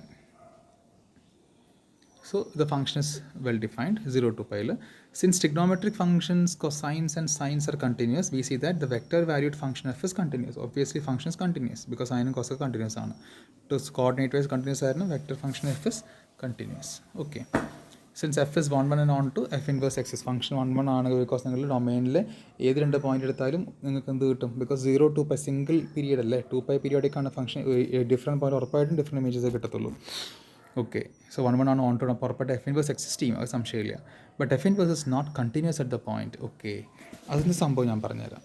So the function is well defined 0 to π. Since trigonometric functions, cosines and sines are continuous, we see that the vector valued function f is continuous. Obviously function is continuous because sin and cos are continuous ആണ്. To coordinate wise continuous ആയിരുന്നു, vector function f is continuous. Okay. Since f is 1 1 and on to f inverse x is function 1 1 ആണ്, because നിങ്ങൾ ഡൊമൈനിൽ ഏത് രണ്ട് point എടുത്താലും നിങ്ങൾക്ക് എന്ത് കിട്ടും? ബിക്കോസ് 0 to π സിംഗിൾ പീരിയഡ് അല്ലേ, 2π പീരിയോഡിക് ആണ് ഫംഗ്ഷൻ. ഡിഫറെൻറ്റ് പോയിന്റ് ഉറപ്പായിട്ടും ഡിഫറെൻറ്റ് ഇമേജസ് കിട്ടത്തുള്ളൂ. ഓക്കെ, സോ 1 1 ആണ് ഓൺ ടു പുറപ്പെട്ട എഫ് ഇൻവേഴ്സ് എക്സിസ്റ്റ് ചെയ്യും, അത് സംശയമില്ല. But f inverse is not continuous at the point. Okay, അതിൻ്റെ സംഭവം ഞാൻ പറഞ്ഞുതരാം.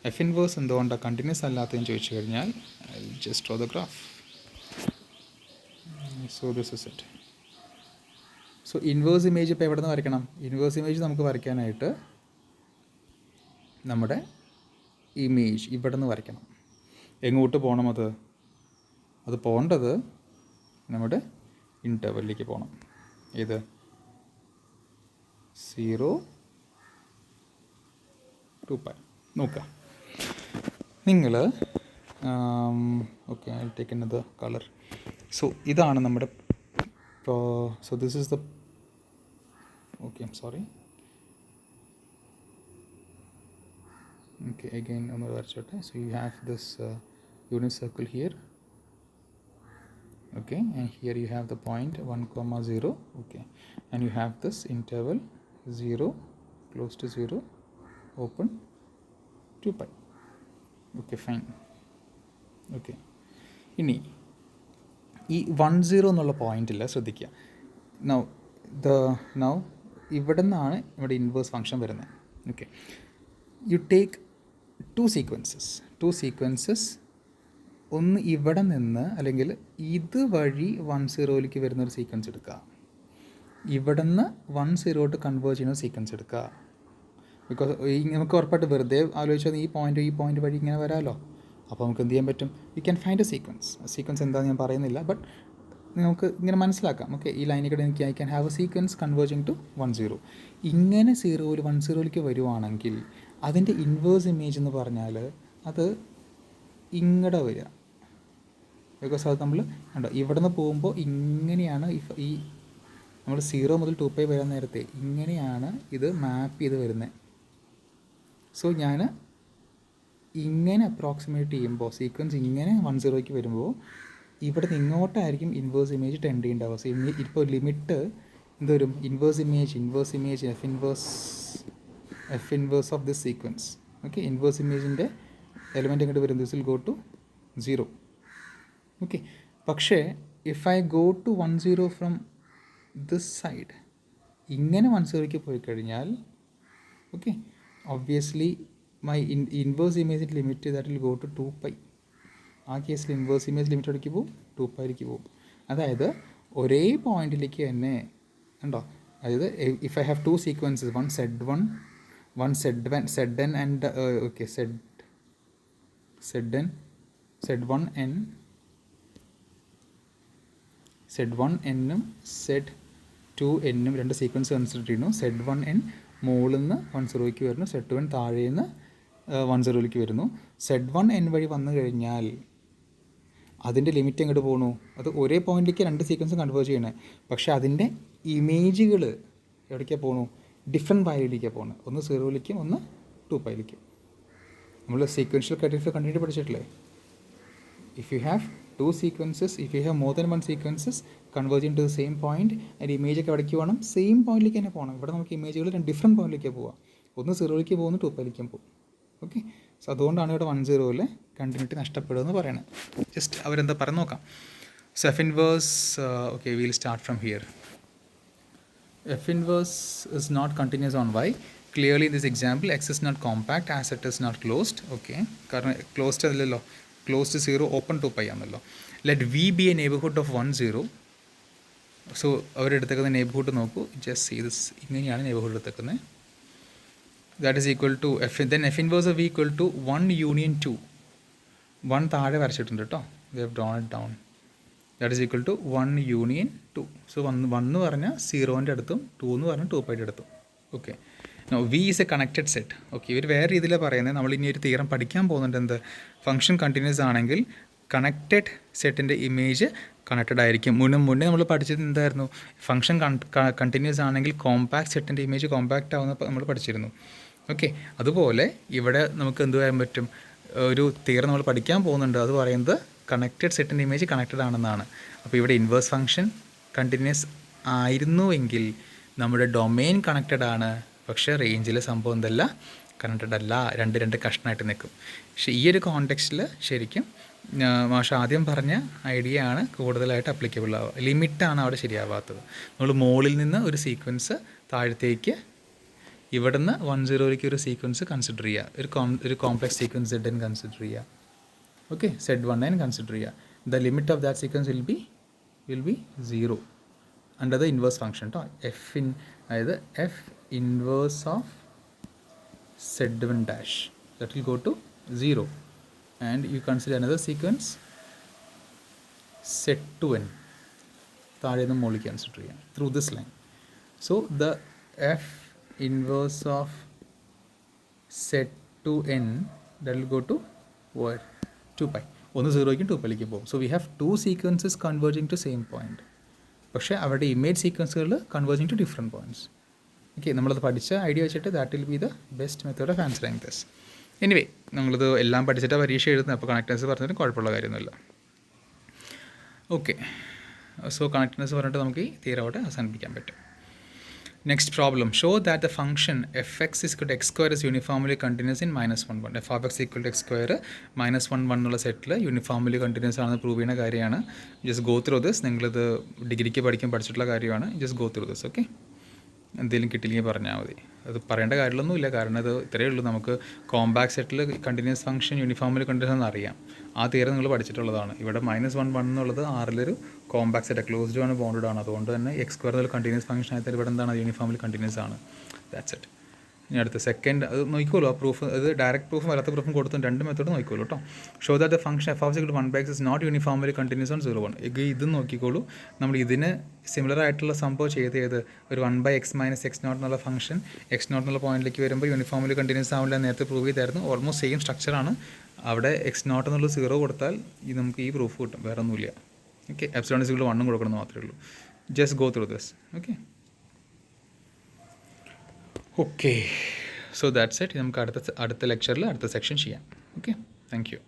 എഫ് ഇൻവേഴ്സ് എന്തുകൊണ്ടാണ് കണ്ടിന്യൂസ് അല്ലാത്തതെന്ന് ചോദിച്ചു കഴിഞ്ഞാൽ, just draw the graph. So this is it. So inverse image ഇപ്പോൾ എവിടെ നിന്ന് വരയ്ക്കണം? ഇൻവേഴ്സ് ഇമേജ് നമുക്ക് വരയ്ക്കാനായിട്ട് നമ്മുടെ ഇമേജ് ഇവിടെ നിന്ന് വരയ്ക്കണം. എങ്ങോട്ട് പോകണം? അത് പോകേണ്ടത് നമ്മുടെ ഇൻ്റർവെല്ലിലേക്ക് പോകണം. ഏത്? 0 to π. നോക്കുക നിങ്ങൾ. Okay, I take another colour. So ഇതാണ് നമ്മുടെ. So this is the. Okay, I'm sorry. Okay, again ഒന്ന് വരച്ചോട്ടെ. So you have this unit circle here. Okay, and here you have the point 1, 0. Okay, and you have this interval 0, close to 0, open 2π. Okay, fine. Okay, ഇനി ഈ 1 0 എന്നുള്ള പോയിന്റിൽ ശ്രദ്ധിക്കുക. Now ഇവിടെ നിന്നാണ് ഇവിടെ ഇൻവേഴ്സ് ഫംഗ്ഷൻ വരുന്നത്. Okay, you take two sequences. ഒന്ന് ഇവിടെ നിന്ന്, അല്ലെങ്കിൽ ഇത് വഴി 1 0ലേക്ക് വരുന്നൊരു സീക്വൻസ് എടുക്കുക. ഇവിടെ നിന്ന് 1 0 കൺവേർട്ട് ചെയ്യുന്ന സീക്വൻസ് എടുക്കുക. ബിക്കോസ് നമുക്ക് ഉറപ്പായിട്ട് വെറുതെ ആലോചിച്ചാൽ ഈ പോയിന്റ് വഴി ഇങ്ങനെ വരാമല്ലോ. അപ്പോൾ നമുക്ക് എന്ത് ചെയ്യാൻ പറ്റും? You can find A sequence എന്താണെന്ന് ഞാൻ പറയുന്നില്ല, ബട്ട് നമുക്ക് ഇങ്ങനെ മനസ്സിലാക്കാം. ഓക്കെ, ഈ ലൈനിൽ കൂടെ എനിക്ക് I can have a sequence converging to 1 0. ഇങ്ങനെ 1 0ലേക്ക് വരുവാണെങ്കിൽ അതിൻ്റെ ഇൻവേഴ്സ് ഇമേജ് എന്ന് പറഞ്ഞാൽ അത് ഇങ്ങടെ വരിക. ബിക്കോസ് അത് നമ്മൾ കണ്ടോ, ഇവിടെ നിന്ന് പോകുമ്പോൾ ഇങ്ങനെയാണ് ഈ നമ്മൾ 0 മുതൽ 2π വരാൻ നേരത്തെ ഇങ്ങനെയാണ് ഇത് മാപ്പ് ചെയ്ത് വരുന്നത്. സോ ഞാൻ ഇങ്ങനെ അപ്രോക്സിമേറ്റ് ചെയ്യുമ്പോൾ സീക്വൻസ് ഇങ്ങനെ 1 0ലേക്ക് വരുമ്പോൾ ഇവിടെ നിന്ന് ഇങ്ങോട്ടായിരിക്കും ഇൻവേഴ്സ് ഇമേജ് ടെൻഡ് ചെയ്യുന്നുണ്ടാവുക. സോ ഇപ്പോൾ ലിമിറ്റ് എന്ത് വരും? Inverse image F inverse of this sequence. Okay, inverse ഇമേജിൻ്റെ എലിമെൻറ്റ് എങ്ങോട്ട് വരും? This will go to 0. Okay, പക്ഷേ if I go to 1 0 from this side, ഇങ്ങനെ 1 0ലേക്ക് പോയി കഴിഞ്ഞാൽ, ഓക്കെ, ഒബ്വിയസ്ലി മൈ ഇൻവേഴ്സ് ഇമേജിൻ്റെ limit that will go to 2π. ആ കേസിൽ ഇൻവേഴ്സ് ഇമേജ് ലിമിറ്റ് എവിടേക്ക് പോകും? 2πയിലേക്ക് പോകും. അതായത് ഒരേ പോയിന്റിലേക്ക് തന്നെ ഉണ്ടോ? അതായത് if I have two sequences, one Zn and okay, Z1n ഉം Z2n ഉം രണ്ട് സീക്വൻസ് കൺസിഡർ ചെയ്യുന്നു. Z1n മുകളിൽ നിന്ന് 1 0ലേക്ക് വരുന്നു, Z2n താഴെ നിന്ന് 1 0ലേക്ക് വരുന്നു. Z1n വഴി വന്നു കഴിഞ്ഞാൽ അതിൻ്റെ ലിമിറ്റ് എങ്ങോട്ട് പോകണു? അത് ഒരേ പോയിന്റിലേക്ക് രണ്ട് സീക്വൻസ് കൺവേർട്ട് ചെയ്യണേ, പക്ഷേ അതിൻ്റെ ഇമേജുകൾ എവിടേക്കാണ് പോകണു? ഡിഫറെൻറ്റ് വാല്യൂയിലേക്കാണ് പോകുന്നത്. ഒന്ന് 0ലേക്കും ഒന്ന് 2πയിലേക്കും. നമ്മൾ സീക്വൻഷ്യൽ ക്രൈറ്റീരിയ കണ്ടിന്യൂ പഠിച്ചിട്ടില്ലേ? If you have two sequences, if you have more than 1 sequences converging to the same point, അതിൻ്റെ ഇമേജൊക്കെ എവിടേക്ക് പോകണം? സെയിം പോയിന്റിലേക്ക് തന്നെ പോകണം. ഇവിടെ നമുക്ക് ഇമേജുകൾ ഡിഫറെൻറ്റ് പോയിന്റിലേക്ക് പോകാം. ഒന്ന് 0ലേക്ക് പോകുന്നു, 2πയിലേക്കും പോകും. ഓക്കെ, സോ അതുകൊണ്ടാണ് ഇവിടെ 1 0യിൽ കണ്ടിന്യൂറ്റി നഷ്ടപ്പെടുമെന്ന് പറയുന്നത്. ജസ്റ്റ് അവരെന്താ പറയുന്നത് നോക്കാം. So F inverse, will start from here. F inverse is not continuous on y clearly in this example X is not compact as it is not closed. Okay, കാരണം closed അല്ലല്ലോ, closed 0, open 2π ആണല്ലോ. Let V be a neighbourhood of 1 0. സോ അവരെടുത്തേക്കുന്ന neighbourhood നോക്കൂ, just see this, ഇങ്ങനെയാണ് neighbourhood എടുത്തേക്കുന്നത്. That is equal to F, then F inverse of V equal to 1 union 2. 1 താഴെ വരച്ചിട്ടുണ്ട് കേട്ടോ, we have drawn it down. That is equal to 1 union 2. So 1 എന്ന് പറഞ്ഞാൽ 0ൻ്റെ അടുത്തും 2 എന്ന് പറഞ്ഞാൽ 2πയുടെ അടുത്തും. Okay, no we is a connected set. Okay, ഇവർ വേറെ രീതിയിലാണ് പറയുന്നത്. നമ്മൾ ഇനി ഒരു തിയറം പഠിക്കാൻ പോകുന്നുണ്ട്. എന്ത്, ഫംഗ്ഷൻ കണ്ടിന്യൂസ് ആണെങ്കിൽ കണക്റ്റഡ് സെറ്റിൻ്റെ ഇമേജ് കണക്റ്റഡ് ആയിരിക്കും. മുന്നേ നമ്മൾ പഠിച്ചത് എന്തായിരുന്നു, ഫംഗ്ഷൻ കണ്ടിന്യൂസ് ആണെങ്കിൽ കോമ്പാക്ട് സെറ്റിൻ്റെ ഇമേജ് കോമ്പാക്റ്റ് ആവുന്ന നമ്മൾ പഠിച്ചിരുന്നു. ഓക്കെ, അതുപോലെ ഇവിടെ നമുക്ക് എന്ത് ചെയ്യാൻ പറ്റും, ഒരു തിയറം നമ്മൾ പഠിക്കാൻ പോകുന്നുണ്ട്. അത് പറയുന്നത് കണക്റ്റഡ് സെറ്റിൻ്റെ ഇമേജ് കണക്റ്റഡ് ആണെന്നാണ്. അപ്പോൾ ഇവിടെ ഇൻവേഴ്സ് ഫംഗ്ഷൻ കണ്ടിന്യൂസ് ആയിരുന്നുവെങ്കിൽ നമ്മുടെ ഡൊമെയിൻ കണക്റ്റഡ് ആണ്, പക്ഷേ റേഞ്ചിലെ സംഭവം എന്തല്ല, കണക്റ്റഡ് അല്ല, രണ്ട് കഷ്ണമായിട്ട് നിൽക്കും. പക്ഷേ ഈ ഒരു കോണ്ടെക്സ്റ്റിൽ ശരിക്കും മാഷ ആദ്യം പറഞ്ഞ ഐഡിയ ആണ് കൂടുതലായിട്ട് അപ്ലിക്കബിൾ ആവുക. ലിമിറ്റാണ് അവിടെ ശരിയാവാത്തത്. നമ്മൾ മുകളിൽ നിന്ന് ഒരു സീക്വൻസ് താഴത്തേക്ക്, ഇവിടുന്ന് 1 0ലേക്ക് ഒരു സീക്വൻസ് കൺസിഡർ ചെയ്യുക, ഒരു complex sequence Z n consider ചെയ്യുക. ഓക്കെ, Z1n കൺസിഡർ ചെയ്യുക. The limit of that sequence will be 0 under the inverse function കേട്ടോ. അതായത് F inverse of Z1 dash that will go to 0, and you consider another sequence Z2n താഴെ നിന്ന് മുകളിൽ consider ചെയ്യാം through this line. So the F inverse of Z2n that will go to what, 2π. ഒന്ന് 0ക്കും 2πയിലേക്ക് പോകും. So we have 2 sequences converging to same point, പക്ഷേ അവരുടെ ഇമേജ് സീക്വൻസുകൾ converging to different points. Okay, നമ്മളത് പഠിച്ച ഐഡിയ വെച്ചിട്ട് that will be the best method of answering this. Anyway, നമ്മളിത് എല്ലാം പഠിച്ചിട്ട് പരീക്ഷ എഴുതുന്നത്, അപ്പോൾ കണക്റ്റൻസ് പറഞ്ഞിട്ട് കുഴപ്പമുള്ള കാര്യമൊന്നുമില്ല. ഓക്കെ, സോ കണക്റ്റൻസ് പറഞ്ഞിട്ട് നമുക്ക് ഈ തീരെ അവിടെ അവസാനിപ്പിക്കാൻ പറ്റും. Next problem, show that the function f x is equal to X square is uniformly continuous in -1 1. F of x equal to X square -1 1 എന്നുള്ള സെറ്റിൽ യൂണിഫോംലി കണ്ടിന്യൂസ് ആണെന്ന് പ്രൂവ് ചെയ്യുന്ന കാര്യമാണ്. Just go through this. നിങ്ങളിത് ഡിഗ്രിക്ക് പഠിച്ചിട്ടുള്ള കാര്യമാണ്. Just go through this. Okay, എന്തെങ്കിലും കിട്ടിയില്ലെങ്കിൽ പറഞ്ഞാൽ മതി. അത് പറയേണ്ട കാര്യമൊന്നുമില്ല, കാരണം ഇത് ഇത്രയേ ഉള്ളൂ. നമുക്ക് കോമ്പാക്ട് സെറ്റിൽ കണ്ടിന്യൂസ് ഫംഗ്ഷൻ യൂണിഫോമിൽ കണ്ടിന്യൂസ് എന്ന് അറിയാം. ആ തിയറി നിങ്ങൾ പഠിച്ചിട്ടുള്ളതാണ്. ഇവിടെ -1 1 എന്നുള്ളത് ആറിലൊരു കോമ്പാക്ട് സെറ്റ്, ക്ലോസ്ഡ് ആണ്, ബൗണ്ടഡ് ആണ്. അതുകൊണ്ട് തന്നെ എക്സ് സ്ക്വയർ എന്നുള്ള കണ്ടിന്യൂസ് ഫംഗ്ഷൻ ആയിട്ട് ഇവിടെ എന്താണ്, യൂണിഫോമിൽ കണ്ടിന്യൂസ് ആണ്. That's it. ഇനി അടുത്ത സെക്കൻഡ് അത് നോക്കിക്കോളൂ. ആ പ്രൂഫ്, അത് ഡയറക്റ്റ് പ്രൂഫും വരാത്ത പ്രൂഫും കൊടുത്തും 2 മെത്തേഡ് നോക്കിക്കോളൂ കേട്ടോ. Show that the function F of x 1/x is not uniformly continuous on 0 1. ഇത് നോക്കിക്കോളൂ. നമ്മൾ ഇതിന് സിമിലർ ആയിട്ടുള്ള സംഭവം ചെയ്ത് ഒരു 1/x - x0 എന്നുള്ള ഫംഗ്ഷൻ x0 എന്നുള്ള പോയിന്റിലേക്ക് വരുമ്പോൾ യൂണിഫോംലി കണ്ടിന്യൂസ് ആവില്ല നേരത്തെ പ്രൂവ് ചെയ്തായിരുന്നു. ഓൾമോസ്റ്റ് സെയിം സ്ട്രക്ചറാണ്. അവിടെ x0 എന്നുള്ള 0 കൊടുത്താൽ നമുക്ക് ഈ പ്രൂഫ് കിട്ടും, വേറെ ഒന്നുമില്ല. Okay, epsilon is equal to 1 കൊടുക്കണമെന്ന് മാത്രമേ ഉള്ളൂ. Just go through this. Okay, so that's it. നമുക്ക് അടുത്ത ലെക്ചറിൽ അടുത്ത സെക്ഷൻ ചെയ്യാം. Okay, thank U.